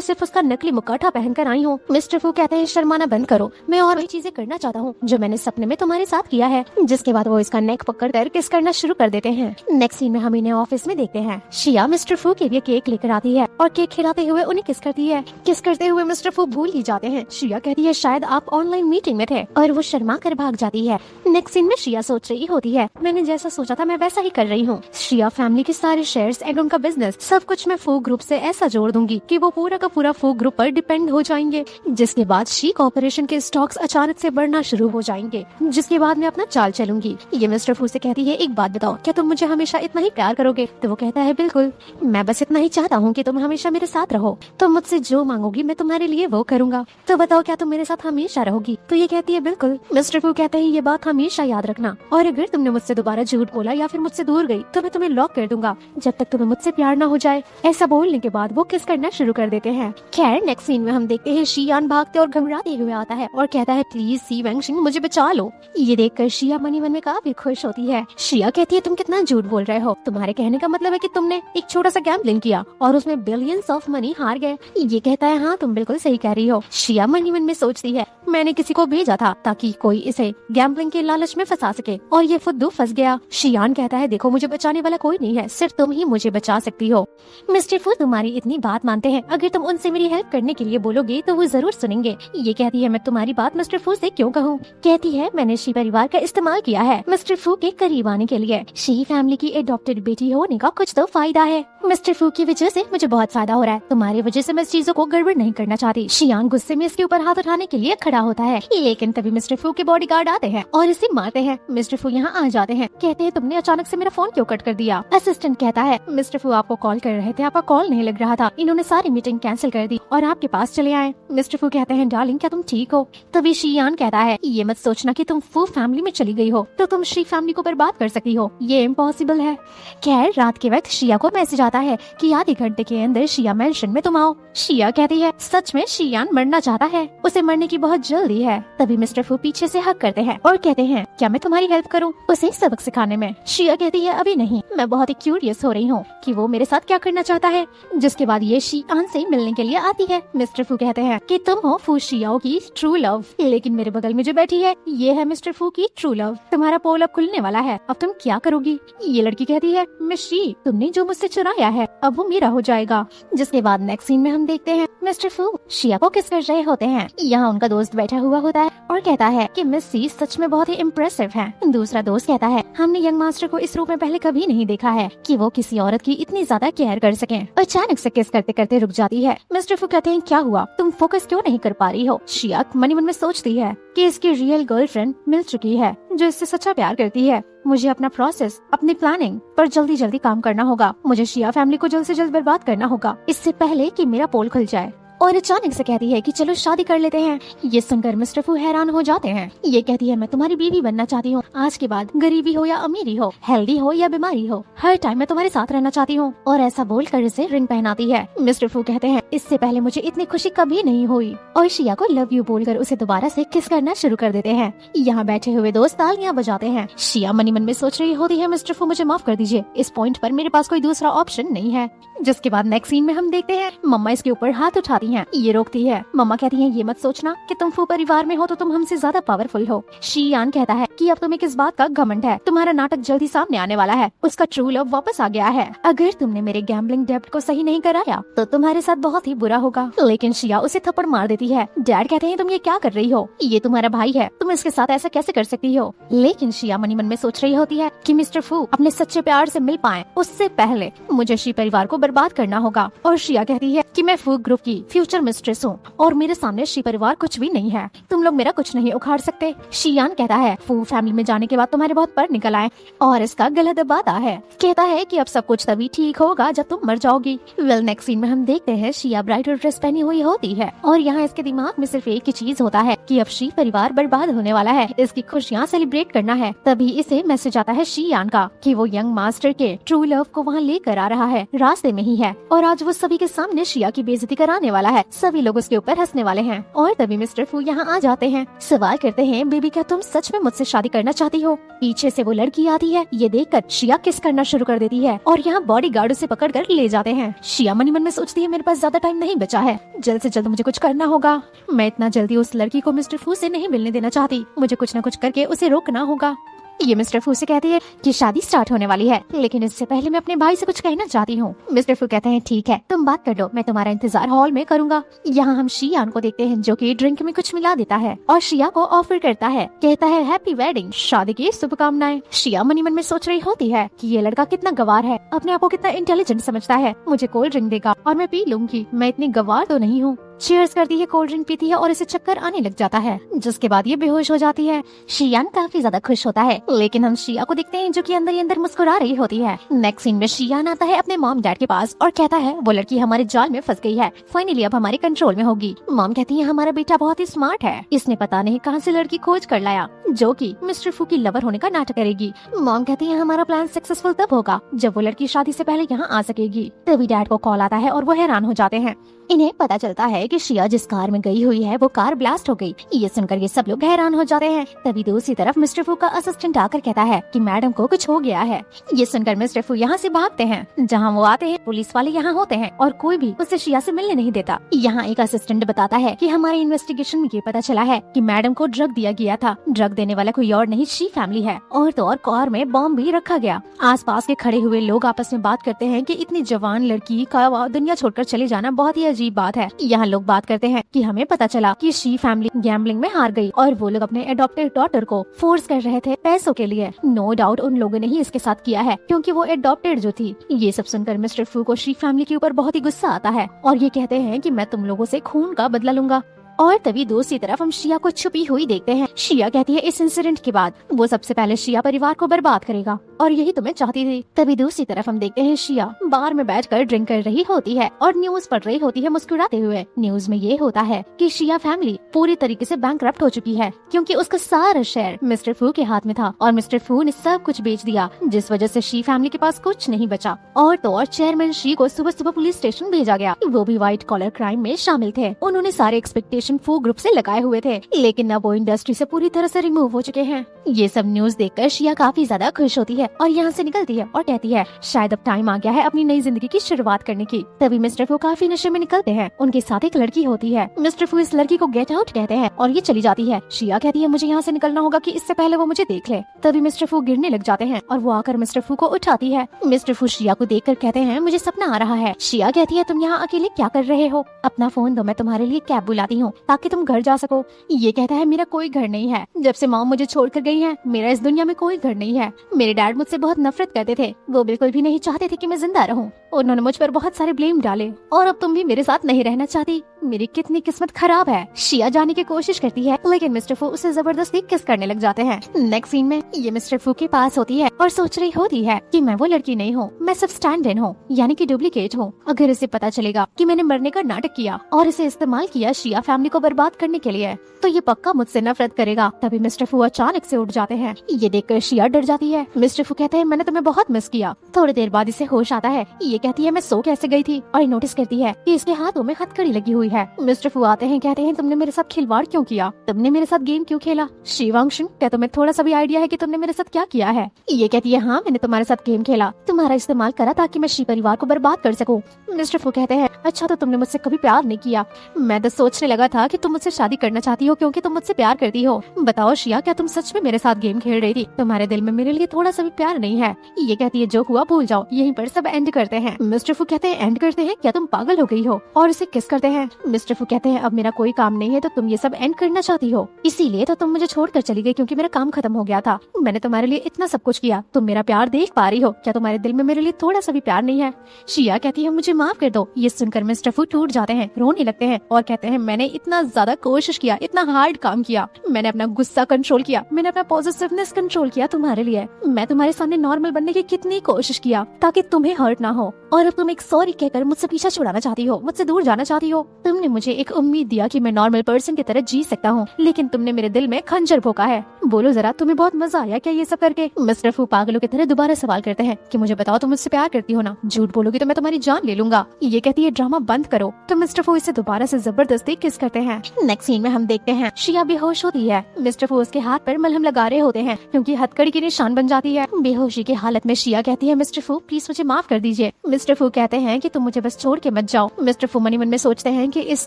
सिर्फ उसका नकली मुखौटा पहनकर आई हूँ। मिस्टर फू कहते हैं शर्माना बंद करो, मैं और भी चीजें करना चाहता हूँ जो मैंने सपने में तुम्हारे साथ किया है। जिसके बाद वो इसका नेक पकड़कर किस करना शुरू कर देते हैं। नेक्स्ट सीन में हम इन्हें ऑफिस में देखते हैं। शिया मिस्टर फू के लिए केक लेकर आती है और केक खिलाते हुए उन्हें किस करती है। किस करते हुए मिस्टर फू भूल ही जाते हैं। शिया कहती है शायद आप ऑनलाइन मीटिंग में थे और वो शर्मा कर भाग जाती है। नेक्स्ट सीन में शिया सोच रही होती है मैंने जैसा सोचा था मैं वैसा ही कर रही हूँ। शिया फैमिली के सारे शेयर्स एंड उनका बिजनेस सब कुछ मैं फू ग्रुप से ऐसा जोड़ दूंगी कि वो पूरा का पूरा फू ग्रुप पर डिपेंड हो जाएंगे। जिसके बाद शी कॉर्पोरेशन के स्टॉक्स अचानक से बढ़ना शुरू हो जाएंगे। जिसके बाद मैं अपना चाल चलूंगी। ये मिस्टर फू से कहती है एक बात बताओ, क्या तुम मुझे हमेशा इतना ही प्यार करोगे। तो वो कहता है बिल्कुल, मैं बस इतना ही चाहता हूँ कि तुम हमेशा मेरे साथ रहो। तुम मुझसे जो मांगोगी मैं तुम्हारे लिए वो करूंगा। तो बताओ क्या तुम मेरे साथ हमेशा रहोगी। तो ये कहती है बिल्कुल। मिस्टर फू कहते हैं ये बात हमेशा याद रखना और अगर तुमने मुझसे दोबारा झूठ बोला या फिर मुझसे दूर गई तो मैं तुम्हें लॉक कर दूंगा जब तक तुम्हें मुझसे प्यार न हो जाए। ऐसा बोलने के बाद वो किस करना शुरू कर देते हैं। खैर नेक्स्ट सीन में हम देखते हैं शियान भागते और घबराते हुए आता है और कहता है प्लीज सी वैंगशिंग मुझे बचा लो। ये देखकर शिया मन ही मन में काफी खुश होती है। शिया कहती है तुम कितना झूठ बोल रहे हो, तुम्हारे कहने का मतलब है कि तुमने एक छोटा सा गैम्बलिंग किया और उसमें बिलियंस ऑफ मनी हार गए। ये कहता है हाँ तुम बिल्कुल सही कह रही हो। शिया मन ही मन में सोचती है मैंने किसी को भेजा था ताकि कोई इसे गैम्बलिंग के लालच में फंसा सके और ये फुद्दू फंस गया। शियान कहता है देखो मुझे बचाने वाला कोई नहीं है, सिर्फ तुम ही मुझे बचा सकती हो। मिस्टर फू तुम्हारी इतनी बात मानते हैं, अगर तुम उनसे मेरी हेल्प करने के लिए बोलोगे तो वो जरूर सुनेंगे। ये कहती है मैं तुम्हारी बात मिस्टर फू से क्यों कहूँ। कहती है मैंने शी परिवार का इस्तेमाल किया है मिस्टर फू के करीब आने के लिए। शी फैमिली की एडॉप्टेड बेटी होने का कुछ तो फायदा है। मिस्टर फू की वजह से मुझे बहुत फायदा हो रहा है, तुम्हारी वजह से मैं इस चीजों को गड़बड़ नहीं करना चाहती। शियान गुस्से में इसके ऊपर हाथ उठाने के लिए खड़ा होता है, लेकिन तभी मिस्टर फू के बॉडीगार्ड आते हैं और इसे मारते हैं। मिस्टर फू यहाँ आ जाते हैं, कहते हैं तुमने अचानक से मेरा फोन क्यों कट कर दिया। असिस्टेंट कहता है मिस्टर फू आपको कॉल कर रहे थे, आपका कॉल नहीं लग रहा था, इन्होंने सारी मीटिंग कैंसिल कर दी और आपके पास चले आए। मिस्टर फू कहते हैं डार्लिंग क्या तुम ठीक हो। तभी शियान कहता है ये मत सोचना कि तुम फू फैमिली में चली गई हो तो तुम शी फैमिली को बर्बाद कर सकती हो, ये इम्पॉसिबल है। खैर रात के वक्त शिया को मैसेज आता है कि आधे घंटे के अंदर शिया मेंशन में तुम आओ। शिया कहती है सच में शियान मरना चाहता है, उसे मरने की बहुत जल्दी है। तभी मिस्टर फू पीछे से हक करते हैं और कहते हैं क्या मैं तुम्हारी हेल्प करूं उसे सबक सिखाने में। शिया कहती है अभी नहीं, मैं बहुत ही क्यूरियस हो रही हूँ कि वो मेरे साथ क्या करना चाहता है। जिसके बाद ये शियान से मिलने के लिए आती है। मिस्टर फू कहते हैं कि तुम हो फू शियाओ की ट्रू लव, लेकिन मेरे बगल में जो बैठी है ये है मिस्टर फू की ट्रू लव। तुम्हारा पोल अब खुलने वाला है, अब तुम क्या करोगी। ये लड़की कहती है मिस शी तुमने जो मुझसे चुराया है अब वो मेरा हो जाएगा। जिसके बाद नेक्स्ट सीन में हम देखते हैं मिस्टर फू शिया को किस कर रहे होते हैं। यहाँ उनका दोस्त बैठा हुआ होता है और कहता है कि मिस सी सच में बहुत ही इम्प्रेसिव है। दूसरा दोस्त कहता है हमने यंग मास्टर को इस रूप में पहले कभी नहीं देखा है कि वो किसी औरत की इतनी ज्यादा केयर कर सके। अचानक से किस करते करते रुक जाती है। मिस्टर फू कहते हैं क्या हुआ, तुम फोकस क्यों नहीं कर पा रही हो। शिया मन में सोचती है कि इसकी रियल गर्लफ्रेंड मिल चुकी है जो इससे सच्चा प्यार करती है। मुझे अपना प्रोसेस अपनी प्लानिंग पर जल्दी जल्दी काम करना होगा। मुझे शिया फैमिली को जल्द से जल्द बर्बाद करना होगा इससे पहले कि मेरा पोल खुल जाए। और अचानक से कहती है कि चलो शादी कर लेते हैं। ये सुनकर मिस्टर फू हैरान हो जाते हैं। ये कहती है मैं तुम्हारी बीवी बनना चाहती हूँ। आज के बाद गरीबी हो या अमीरी हो, हेल्दी हो या बीमारी हो, हर टाइम मैं तुम्हारे साथ रहना चाहती हूँ। और ऐसा बोलकर इसे रिंग पहनाती है। मिस्टर फू कहते हैं इससे पहले मुझे इतनी खुशी कभी नहीं हुई, और शिया को लव यू बोलकर उसे दोबारा से किस करना शुरू कर देते हैं। यहाँ बैठे हुए दोस्त तालियां बजाते हैं। शिया मनी मन में सोच रही होती है मिस्टर फू मुझे माफ कर दीजिए, इस पॉइंट पर मेरे पास कोई दूसरा ऑप्शन नहीं है। जिसके बाद नेक्स्ट सीन में हम देखते हैं मम्मा इसके ऊपर हाथ उठाती हैं। ये रोकती है। मम्मा कहती हैं ये मत सोचना कि तुम फू परिवार में हो तो तुम हमसे ज्यादा पावरफुल हो। शियान कहता है कि अब तुम्हें किस बात का घमंड है, तुम्हारा नाटक जल्दी सामने आने वाला है, उसका ट्रू लव वापस आ गया है। अगर तुमने मेरे गैम्बलिंग डेब्ट को सही नहीं कराया तो तुम्हारे साथ बहुत ही बुरा होगा। लेकिन शिया उसे थप्पड़ मार देती है। डैड कहते हैं तुम ये क्या कर रही हो, ये तुम्हारा भाई है, तुम इसके साथ ऐसा कैसे कर सकती हो। लेकिन शिया मनी मन में सोच रही होती है कि मिस्टर फू अपने सच्चे प्यार से मिल पाए उससे पहले मुझे शी परिवार को बर्बाद करना होगा। और शिया कहती है कि मैं फू ग्रुप की फ्यूचर मिस्ट्रेस हूँ और मेरे सामने शी परिवार कुछ भी नहीं है, तुम लोग मेरा कुछ नहीं उखाड़ सकते। शियान कहता है फू फैमिली में जाने के बाद तुम्हारे बहुत पर निकल आए और इसका गलत दबाता है। कहता है कि अब सब कुछ तभी ठीक होगा जब तुम मर जाओगी। वेल नेक्स्ट सीन में हम देखते हैं शिया ब्राइडल ड्रेस पहनी हुई होती है और यहाँ इसके दिमाग में सिर्फ एक ही चीज होता है कि अब शी परिवार बर्बाद होने वाला है, इसकी खुशियाँ सेलिब्रेट करना है। तभी इसे मैसेज आता है शियान का कि वो यंग मास्टर के ट्रू लव को वहाँ लेकर आ रहा है, रास्ते में ही है और आज वो सभी के सामने शिया की बेइज्जती कराने वाला है। सभी लोग उसके ऊपर हंसने वाले हैं। और तभी मिस्टर फू यहाँ आ जाते हैं। सवाल करते हैं बेबी क्या तुम सच में मुझसे शादी करना चाहती हो। पीछे से वो लड़की आती है। ये देखकर शिया किस करना शुरू कर देती है और यहाँ बॉडीगार्ड उसे पकड़कर ले जाते हैं। शिया मनी मन में सोचती है मेरे पास ज्यादा टाइम नहीं बचा है, जल्द से जल्द मुझे कुछ करना होगा। मैं इतना जल्दी उस लड़की को मिस्टर फू से नहीं मिलने देना चाहती, मुझे कुछ न कुछ करके उसे रोकना होगा। ये मिस्टर फू से कहती है कि शादी स्टार्ट होने वाली है, लेकिन इससे पहले मैं अपने भाई से कुछ कहना चाहती हूँ। मिस्टर फू कहते हैं ठीक है तुम बात कर लो, मैं तुम्हारा इंतजार हॉल में करूंगा। यहाँ हम शियान को देखते हैं जो कि ड्रिंक में कुछ मिला देता है और शिया को ऑफर करता है। कहता है हैप्पी वेडिंग, शादी की शुभकामनाएं। शिया मनी मन में सोच रही होती है कि ये लड़का कितना गवार है, अपने आप को कितना इंटेलिजेंट समझता है, मुझे कोल्ड ड्रिंक देगा और मैं पी लूंगी, मैं इतनी गवार तो नहीं हूँ। चीयर्स करती है, कोल्ड ड्रिंक पीती है और इसे चक्कर आने लग जाता है, जिसके बाद ये बेहोश हो जाती है। शियान काफी ज्यादा खुश होता है, लेकिन हम शिया को देखते हैं जो कि अंदर ही अंदर मुस्कुरा रही होती है। नेक्स्ट सीन में शियान आता है अपने मॉम डैड के पास और कहता है वो लड़की हमारे जाल में फंस गई है, फाइनली अब हमारे कंट्रोल में होगी। मॉम कहती है हमारा बेटा बहुत ही स्मार्ट है, इसने पता नहीं कहाँ से लड़की खोज कर लाया जो कि मिस्टर फू की लवर होने का नाटक करेगी। मॉम कहती है हमारा प्लान सक्सेसफुल तब होगा जब वो लड़की शादी से पहले यहाँ आ सकेगी। तभी डैड को कॉल आता है और वो हैरान हो जाते हैं। इन्हें पता चलता है कि शिया जिस कार में गई हुई है वो कार ब्लास्ट हो गई। ये सुनकर ये सब लोग हैरान हो जाते हैं। तभी दूसरी तरफ मिस्टर फू का असिस्टेंट आकर कहता है कि मैडम को कुछ हो गया है। ये सुनकर मिस्टर फू यहाँ से भागते हैं। जहाँ वो आते हैं पुलिस वाले यहाँ होते हैं और कोई भी उसे शिया से मिलने नहीं देता। यहाँ एक असिस्टेंट बताता है कि हमारे इन्वेस्टिगेशन में ये पता चला है कि मैडम को ड्रग दिया गया था, ड्रग देने वाला कोई और नहीं शी फैमिली है, और तो और कार में बॉम्ब भी रखा गया। आसपास के खड़े हुए लोग आपस में बात करते हैं कि इतनी जवान लड़की का दुनिया छोड़कर चले जाना बहुत ही अजीब बात है। यहाँ लोग बात करते हैं कि हमें पता चला कि शी फैमिली गैम्बलिंग में हार गई और वो लोग अपने एडॉप्टेड डॉटर को फोर्स कर रहे थे पैसों के लिए। नो डाउट उन लोगों ने ही इसके साथ किया है क्योंकि वो एडॉप्टेड जो थी। ये सब सुनकर मिस्टर फू को शी फैमिली के ऊपर बहुत ही गुस्सा आता है और ये कहते हैं कि मैं तुम लोगों से खून का बदला लूंगा। और तभी दूसरी तरफ हम शिया को छुपी हुई देखते हैं। शिया कहती है इस इंसिडेंट के बाद वो सबसे पहले शिया परिवार को बर्बाद करेगा और यही तो मैं चाहती थी। तभी दूसरी तरफ हम देखते हैं शिया बार में बैठकर ड्रिंक कर रही होती है और न्यूज पढ़ रही होती है मुस्कुराते हुए। न्यूज में ये होता है कि शिया फैमिली पूरी तरीके से बैंकरप्ट हो चुकी है क्योंकि उसका सारा शेयर मिस्टर फू के हाथ में था और मिस्टर फू ने सब कुछ बेच दिया, जिस वजह से शी फैमिली के पास कुछ नहीं बचा। और तो और चेयरमैन शी को सुबह सुबह पुलिस स्टेशन भेजा गया। वो भी व्हाइट कॉलर क्राइम में शामिल थे। उन्होंने सारे एक्सपेक्टेशन फू ग्रुप से लगाए हुए थे, लेकिन अब वो इंडस्ट्री से पूरी तरह से रिमूव हो चुके हैं। ये सब न्यूज देखकर शिया काफी ज्यादा खुश होती है और यहाँ से निकलती है और कहती है शायद अब टाइम आ गया है अपनी नई जिंदगी की शुरुआत करने की। तभी मिस्टर फू काफी नशे में निकलते हैं। उनके साथ एक लड़की होती है। मिस्टर फू इस लड़की को गेट आउट कहते हैं और ये चली जाती है। शिया कहती है मुझे यहाँ से निकलना होगा कि इससे पहले वो मुझे देख ले। तभी मिस्टर फू गिरने लग जाते हैं और वो आकर मिस्टर फू को उठाती है। मिस्टर फू शिया को देखकर कहते हैं मुझे सपना आ रहा है। शिया कहती है तुम यहाँ अकेले क्या कर रहे हो, अपना फोन दो, मैं तुम्हारे लिए कैब बुलाती हूँ ताकि तुम घर जा सको। ये कहता है मेरा कोई घर नहीं है, जब से मॉम मुझे छोड़कर गई है मेरा इस दुनिया में कोई घर नहीं है। मेरे डैड मुझसे बहुत नफरत करते थे, वो बिल्कुल भी नहीं चाहते थे कि मैं जिंदा रहूं। उन्होंने मुझ पर बहुत सारे ब्लेम डाले और अब तुम भी मेरे साथ नहीं रहना चाहती। मेरी कितनी किस्मत खराब है। शिया जाने की कोशिश करती है लेकिन मिस्टर फू उसे जबरदस्ती किस करने लग जाते हैं। नेक्स्ट सीन में ये मिस्टर फू के पास होती है और सोच रही होती है कि मैं वो लड़की नहीं हूँ, मैं सब स्टैंड इन हूँ, यानी कि डुप्लीकेट हूँ। अगर इसे पता चलेगा कि मैंने मरने का नाटक किया और इसे इस्तेमाल किया शिया फैमिली को बर्बाद करने के लिए, तो ये पक्का मुझसे नफरत करेगा। तभी मिस्टर फू अचानक से उठ जाते हैं। ये देखकर शिया डर जाती है। मिस्टर फू कहते हैं मैंने तुम्हें बहुत मिस किया। थोड़ी देर बाद इसे होश आता है। ये कहती है मैं सो कैसे गई थी, और नोटिस करती है कि इसके हाथों में हथकड़ी लगी हुई है। मिस्टर फू आते हैं, कहते हैं तुमने मेरे साथ खिलवाड़ क्यों किया, तुमने मेरे साथ गेम क्यों खेला। शिवांशन, क्या तुम्हें थोड़ा सा भी आइडिया है कि तुमने मेरे साथ क्या किया है। ये कहती है हाँ मैंने तुम्हारे साथ गेम खेला, तुम्हारा इस्तेमाल करा ताकि मैं शी परिवार को बर्बाद कर सकूं। मिस्टर फू कहते हैं अच्छा तो तुमने मुझसे कभी प्यार नहीं किया। मैं तो सोचने लगा था कि तुम मुझसे शादी करना चाहती हो क्योंकि तुम मुझसे प्यार करती हो। बताओ शिया, क्या तुम सच में मेरे साथ गेम खेल रही थी? तुम्हारे दिल में मेरे लिए थोड़ा सा भी प्यार नहीं है। ये कहती है जो हुआ भूल जाओ, यहीं पर सब एंड करते हैं। मिस्टर फू कहते हैं एंड करते हैं, क्या तुम पागल हो गई हो, और इसे किस करते हैं। मिस्टर फू कहते हैं अब मेरा कोई काम नहीं है तो तुम ये सब एंड करना चाहती हो, इसीलिए तो तुम मुझे छोड़कर चली गई क्योंकि मेरा काम खत्म हो गया था। मैंने तुम्हारे लिए इतना सब कुछ किया, तुम मेरा प्यार देख पा रही हो, क्या तुम्हारे दिल में मेरे लिए थोड़ा सा भी प्यार नहीं है। शिया कहती है मुझे माफ कर दो। ये सुनकर मिस्टर फू टूट जाते हैं, रोने लगते हैं और कहते हैं मैंने इतना ज्यादा कोशिश किया, इतना हार्ड काम किया, मैंने अपना गुस्सा कंट्रोल किया, मैंने अपना पॉजिटिवनेस कंट्रोल किया तुम्हारे लिए। मैं तुम्हारे सामने नॉर्मल बनने की कितनी कोशिश किया ताकि तुम्हें हर्ट ना हो, और अब तुम एक सॉरी कहकर मुझसे पीछा छुड़ाना चाहती हो, मुझसे दूर जाना चाहती हो। तुमने मुझे एक उम्मीद दिया कि मैं नॉर्मल पर्सन की तरह जी सकता हूँ, लेकिन तुमने मेरे दिल में खंजर भोंका है। बोलो जरा, तुम्हें बहुत मजा आया क्या ये सब करके? मिस्टर फू पागलों की तरह दोबारा सवाल करते हैं कि मुझे बताओ तुम मुझसे प्यार करती हो ना, झूठ बोलोगी तो मैं तुम्हारी जान ले लूंगा। ये कहती है ड्रामा बंद करो। तो मिस्टर फू इसे दोबारा से जबरदस्ती किस करते हैं। नेक्स्ट सीन में हम देखते हैं शिया बेहोश होती है। मिस्टर फू उसके हाथ पर मलहम लगा रहे होते हैं क्योंकि हथकड़ी के निशान बन जाती है। बेहोशी की हालत में शिया कहती है मिस्टर फू प्लीज मुझे माफ कर दीजिए। मिस्टर फू कहते हैं कि तुम मुझे बस छोड़ के मत जाओ। मिस्टर फू मनी मन में सोचते हैं कि इस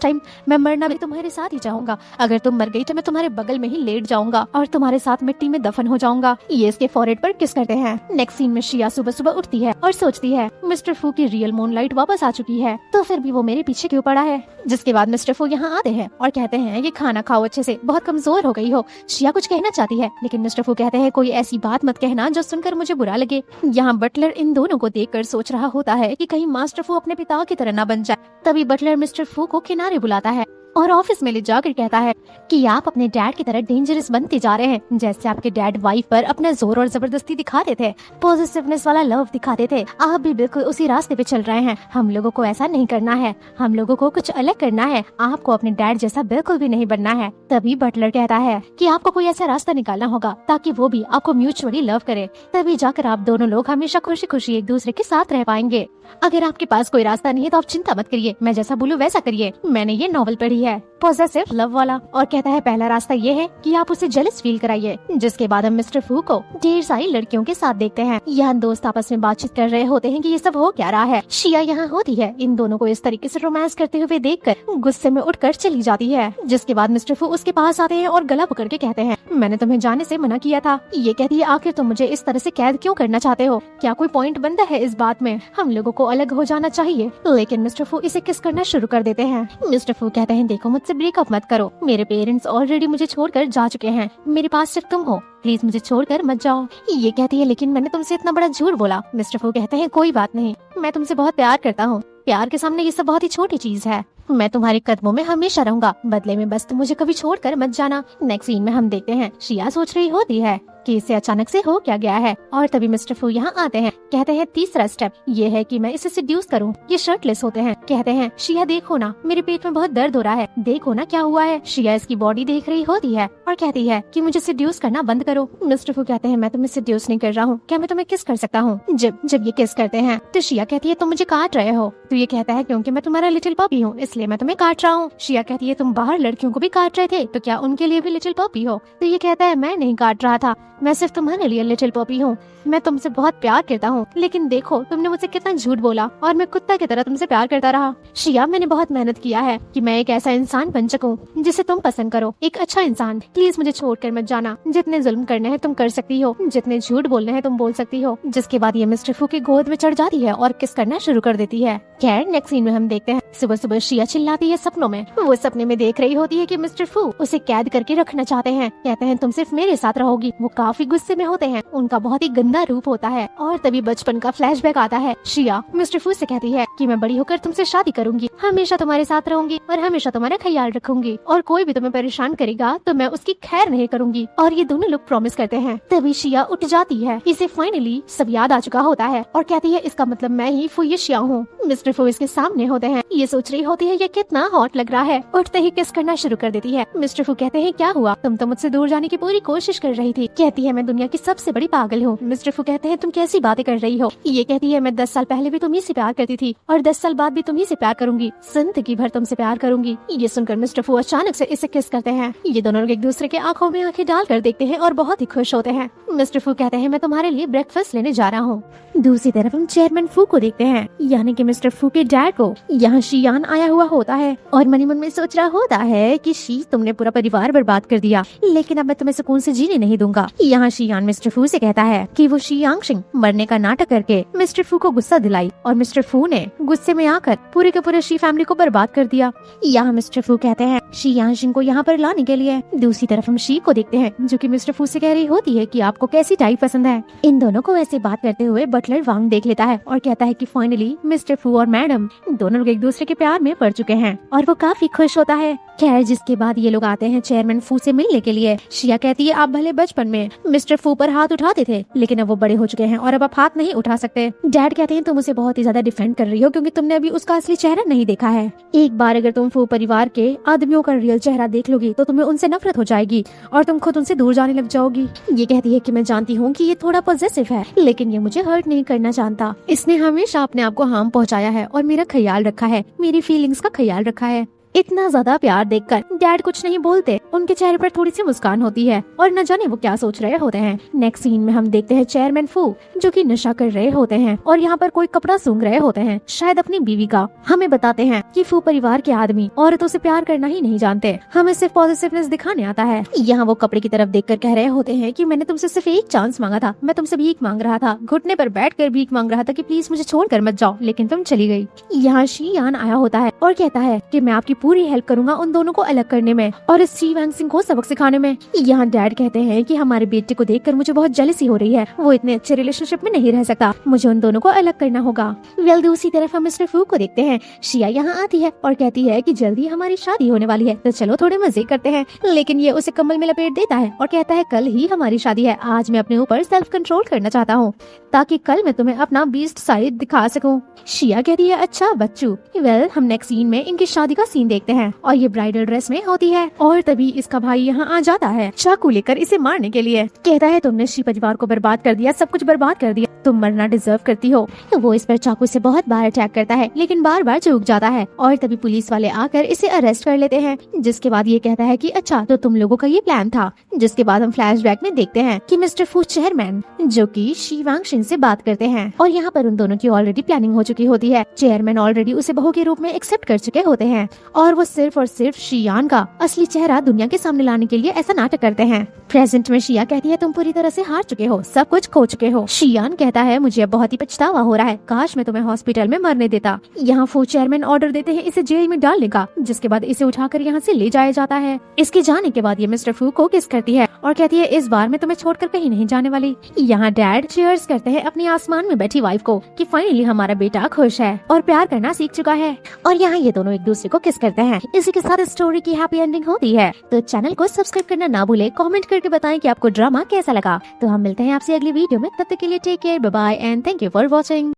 टाइम मैं मरना भी तुम्हारे साथ ही चाहूंगा, अगर तुम मर गई तो मैं तुम्हारे बगल में ही लेट जाऊंगा और तुम्हारे साथ मिट्टी में दफन हो जाऊंगा। ये इसके फॉरहेड पर किस करते हैं। नेक्स्ट सीन में शिया सुबह सुबह उठती है और सोचती है मिस्टर फू की रियल मूनलाइट वापस आ चुकी है, तो फिर भी वो मेरे पीछे क्यों पड़ा है। जिसके बाद मिस्टर फू यहाँ आते हैं और कहते हैं कि खाना खाओ अच्छे से, बहुत कमजोर हो गई हो। शिया कुछ कहना चाहती है लेकिन मिस्टर फू कहते हैं कोई ऐसी बात मत कहना जो सुनकर मुझे बुरा लगे। यहाँ बटलर इन दोनों को देखकर सोच रहा होता है कि कहीं मास्टर फू अपने पिता की तरह न बन जाए। तभी बटलर मिस्टर फू को किनारे बुलाता है और ऑफिस में ले जाकर कहता है कि आप अपने डैड की तरह डेंजरस बनते जा रहे हैं। जैसे आपके डैड वाइफ पर अपना जोर और जबरदस्ती दिखाते थे, पॉजिटिवनेस वाला लव दिखाते थे, आप भी बिल्कुल उसी रास्ते पे चल रहे हैं। हम लोगों को ऐसा नहीं करना है, हम लोगों को कुछ अलग करना है, आपको अपने डैड जैसा बिल्कुल भी नहीं बनना है। तभी बटलर कहता है कि आपको कोई ऐसा रास्ता निकालना होगा ताकि वो भी आपको म्यूचुअली लव करे, तभी जाकर आप दोनों लोग हमेशा खुशी खुशी एक दूसरे के साथ रह पाएंगे। अगर आपके पास कोई रास्ता नहीं है तो आप चिंता मत करिए, मैं जैसा बोलूं वैसा करिए। मैंने ये नॉवल पढ़ी है, पॉजेसिव लव वाला, और कहता है पहला रास्ता ये है कि आप उसे जेलस फील कराइए। जिसके बाद हम मिस्टर फू को ढेर सारी लड़कियों के साथ देखते हैं। यहाँ दोस्त आपस में बातचीत कर रहे होते हैं कि ये सब हो क्या रहा है। शिया यहाँ होती है, इन दोनों को इस तरीके से रोमांस करते हुए देखकर गुस्से में उठकर चली जाती है। जिसके बाद मिस्टर फू उसके पास आते हैं और गला पकड़ के कहते हैं मैंने तुम्हें जाने से मना किया था। ये कहती है आखिर तुम मुझे इस तरह से कैद क्यों करना चाहते हो, क्या कोई पॉइंट बनता है इस बात में, हम लोगों को अलग हो जाना चाहिए। लेकिन मिस्टर फू इसे किस करना शुरू कर देते हैं। मिस्टर फू कहते हैं देखो मुझसे ब्रेकअप मत करो, मेरे पेरेंट्स ऑलरेडी मुझे छोड़कर जा चुके हैं, मेरे पास सिर्फ तुम हो, प्लीज मुझे छोड़कर मत जाओ। ये कहती है लेकिन मैंने तुमसे इतना बड़ा झूठ बोला। मिस्टर फू कहते हैं कोई बात नहीं, मैं तुमसे बहुत प्यार करता हूँ, प्यार के सामने ये सब बहुत ही छोटी चीज है, मैं तुम्हारे कदमों में हमेशा रहूंगा, बदले में बस तुम मुझे कभी छोड़कर मत जाना। नेक्स्ट सीन में हम देखते हैं शिया सोच रही होती है कि इसे अचानक से हो क्या गया है, और तभी मिस्टर फू यहाँ आते हैं। कहते हैं तीसरा स्टेप ये है कि मैं इसे सेड्यूस करूँ। ये शर्टलेस होते हैं, कहते हैं शिया देखो ना मेरे पेट में बहुत दर्द हो रहा है, देखो ना क्या हुआ है। शिया इसकी बॉडी देख रही होती है और कहती है कि मुझे सेड्यूस करना बंद करो। मिस्टर फू कहते हैं मैं तुम्हें सेड्यूस नहीं कर रहा हूँ, क्या मैं तुम्हें किस कर सकता हूँ। जब ये किस करते हैं तो शिया कहती है तुम मुझे काट रहे हो। तो ये कहता है क्योंकि मैं तुम्हारा लिटिल पपी हूँ इसलिए मैं तुम्हें काट रहा हूँ। शिया कहती है तुम बाहर लड़कियों को भी काट रहे थे तो क्या उनके लिए भी लिटिल पपी हो। तो ये कहता है मैं नहीं काट रहा था, मैं सिर्फ तुम्हारे लिए लिटिल पपी हूँ, मैं तुमसे बहुत प्यार करता हूँ, लेकिन देखो तुमने मुझसे कितना झूठ बोला और मैं कुत्ता की तरह तुमसे प्यार करता रहा। शिया मैंने बहुत मेहनत किया है कि मैं एक ऐसा इंसान बन सकूं जिसे तुम पसंद करो, एक अच्छा इंसान, प्लीज मुझे छोड़कर मत जाना, जितने जुल्म करने हैं तुम कर सकती हो, जितने झूठ बोलने हैं तुम बोल सकती हो। जिसके बाद ये मिस्टर फू की गोद में चढ़ जाती है और किस करना शुरू कर देती है। खैर नेक्स्ट सीन में हम देखते हैं सुबह सुबह शिया चिल्लाती है सपनों में। वो सपने में देख रही होती है कि मिस्टर फू उसे कैद करके रखना चाहते हैं, कहते हैं तुम सिर्फ मेरे साथ रहोगी, वो काफी काफी गुस्से में होते हैं। उनका बहुत ही गंदा रूप होता है और तभी बचपन का फ्लैशबैक आता है। शिया मिस्टर फू से कहती है कि मैं बड़ी होकर तुमसे शादी करूंगी, हमेशा तुम्हारे साथ रहूंगी और हमेशा तुम्हारा ख्याल रखूंगी और कोई भी तुम्हें परेशान करेगा तो मैं उसकी खैर नहीं करूंगी। और ये दोनों लोग प्रॉमिस करते हैं। तभी शिया उठ जाती है। इसे फाइनली सब याद आ चुका होता है और कहती है इसका मतलब मैं ही फू शिया हूँ। मिस्टर फू इसके सामने होते हैं। ये सोच रही होती है ये कितना हॉट लग रहा है। उठते ही किस करना शुरू कर देती है। मिस्टर फू कहते हैं क्या हुआ, तुम तो मुझसे दूर जाने की पूरी कोशिश कर रही थी। कहती है मैं दुनिया की सबसे बड़ी पागल हूँ। मिस्टर फू कहते हैं तुम कैसी बातें कर रही हो। ये कहती है मैं 10 साल पहले भी तुम्ही से प्यार करती थी और 10 साल बाद भी तुम्ही से प्यार करूंगी, जिंदगी भर तुमसे प्यार करूंगी। ये सुनकर मिस्टर फू अचानक से इसे किस करते हैं। ये दोनों लोग एक दूसरे के आंखों में आंखें डालकर देखते हैं और बहुत ही खुश होते हैं। मिस्टर फू कहते हैं मैं तुम्हारे लिए ब्रेकफास्ट लेने जा रहा हूँ। दूसरी तरफ हम चेयरमैन फू को देखते हैं, यानी कि मिस्टर फू के डैड को। यहाँ शियान आया हुआ होता है और मनी मन में सोच रहा होता है कि शी तुमने पूरा परिवार बर्बाद कर दिया, लेकिन अब मैं तुम्हें सुकून से जीने नहीं दूंगा। यहाँ शियान मिस्टर फू से कहता है कि वो शी यांगशिंग मरने का नाटक करके मिस्टर फू को गुस्सा दिलाई और मिस्टर फू ने गुस्से में आकर पूरे के पूरे शी फैमिली को बर्बाद कर दिया। यहाँ मिस्टर फू कहते हैं शी यांगशिंग को यहाँ पर लाने के लिए। दूसरी तरफ हम शी को देखते हैं जो कि मिस्टर फू से कह रही होती है कि आपको कैसी टाइप पसंद है। इन दोनों को ऐसे बात करते हुए बटलर वांग देख लेता है और कहता है कि फाइनली मिस्टर फू और मैडम दोनों लोग एक दूसरे के प्यार में पड़ चुके हैं और वो काफी खुश होता है। खैर जिसके बाद ये लोग आते हैं चेयरमैन फू से मिलने के लिए। शिया कहती है आप भले बचपन में मिस्टर फू पर हाथ उठाते थे, लेकिन अब वो बड़े हो चुके हैं और अब आप हाथ नहीं उठा सकते। डैड कहते हैं तुम उसे बहुत ही ज्यादा डिफेंड कर रही हो क्योंकि तुमने अभी उसका असली चेहरा नहीं देखा है। एक बार अगर तुम फू परिवार के आदमियों का रियल चेहरा देख लोगी तो तुम्हें उनसे नफरत हो जाएगी और तुम खुद उनसे दूर जाने लग जाओगी। ये कहती है कि मैं जानती हूँ कि ये थोड़ा पॉजिटिव है, लेकिन ये मुझे हर्ट नहीं करना जानता। इसने हमेशा अपने आप को हार्म पहुँचाया है और मेरा ख्याल रखा है, मेरी फीलिंग्स का ख्याल रखा है। इतना ज्यादा प्यार देखकर डैड कुछ नहीं बोलते। उनके चेहरे पर थोड़ी सी मुस्कान होती है और न जाने वो क्या सोच रहे होते हैं। नेक्स्ट सीन में हम देखते हैं चेयरमैन फू जो कि नशा कर रहे होते हैं और यहाँ पर कोई कपड़ा सूंघ रहे होते हैं, शायद अपनी बीवी का। हमें बताते हैं कि फू परिवार के आदमी औरतों से प्यार करना ही नहीं जानते, हमें सिर्फ पॉजिटिवनेस दिखाने आता है। यहाँ वो कपड़े की तरफ देखकर कह रहे होते हैं कि मैंने तुमसे सिर्फ एक चांस मांगा था, मैं तुमसे भीख मांग रहा था, घुटने पर बैठकर भीख मांग रहा था कि प्लीज मुझे छोड़कर मत जाओ, लेकिन तुम चली गई। यहाँ शियान आया होता है और कहता है कि मैं आपकी पूरी हेल्प करूंगा उन दोनों को अलग करने में और इस शी वैंगसिंग को सबक सिखाने में। यहाँ डैड कहते हैं कि हमारे बेटे को देखकर मुझे बहुत जेलसी हो रही है, वो इतने अच्छे रिलेशनशिप में नहीं रह सकता, मुझे उन दोनों को अलग करना होगा। वेल दूसरी तरफ हम मिस्टर फू को देखते हैं। शिया यहाँ आती है और कहती है कि जल्दी हमारी शादी होने वाली है तो चलो थोड़े मजे करते हैं, लेकिन ये उसे कम्बल में लपेट देता है और कहता है कल ही हमारी शादी है, आज मैं अपने ऊपर सेल्फ कंट्रोल करना चाहता हूँ ताकि कल मैं तुम्हें अपना बीस्ट साइड दिखा सकूं। शिया कहती है अच्छा बच्चू। वेल हम नेक्स्ट सीन में इनकी शादी का सीन देखते हैं और ये ब्राइडल ड्रेस में होती है और तभी इसका भाई यहाँ आ जाता है चाकू लेकर इसे मारने के लिए। कहता है तुमने शी परिवार को बर्बाद कर दिया, सब कुछ बर्बाद कर दिया, तुम मरना डिजर्व करती हो। वो इस पर चाकू से बहुत बार अटैक करता है लेकिन बार बार चूक जाता है और तभी पुलिस वाले आकर इसे अरेस्ट कर लेते हैं। जिसके बाद ये कहता है कि अच्छा तो तुम लोगों का ये प्लान था। जिसके बाद हम फ्लैशबैक में देखते हैं कि मिस्टर फू चेयरमैन जो कि शी वांगशिन से बात करते हैं और यहाँ पर उन दोनों की ऑलरेडी प्लानिंग हो चुकी होती है। चेयरमैन ऑलरेडी उसे बहू के रूप में एक्सेप्ट कर चुके होते हैं और वो सिर्फ और सिर्फ शियान का असली चेहरा दुनिया के सामने लाने के लिए ऐसा नाटक करते हैं। प्रेजेंट में शिया कहती है तुम पूरी तरह से हार चुके हो, सब कुछ खो चुके हो। शियान कहता है मुझे अब बहुत ही पछतावा हो रहा है, काश मैं तुम्हें हॉस्पिटल में मरने देता। यहाँ फू चेयरमैन ऑर्डर देते हैं इसे जेल में डालने का, जिसके बाद इसे उठाकर यहाँ से ले जाया जाता है। इसके जाने के बाद ये मिस्टर फू को किस करती है और कहती है इस बार मैं तुम्हें छोड़कर कहीं नहीं जाने वाली। यहाँ डैड चीयर्स करते हैं अपनी आसमान में बैठी वाइफ को कि फाइनली हमारा बेटा खुश है और प्यार करना सीख चुका है। और यहाँ ये दोनों एक दूसरे को किस करते हैं। इसी के साथ स्टोरी की हैप्पी एंडिंग होती है। तो चैनल को सब्सक्राइब करना ना भूले, कमेंट करके बताएं कि आपको ड्रामा कैसा लगा। तो हम मिलते हैं आपसे अगली वीडियो में, तब तक के लिए take care, bye bye and thank you for watching.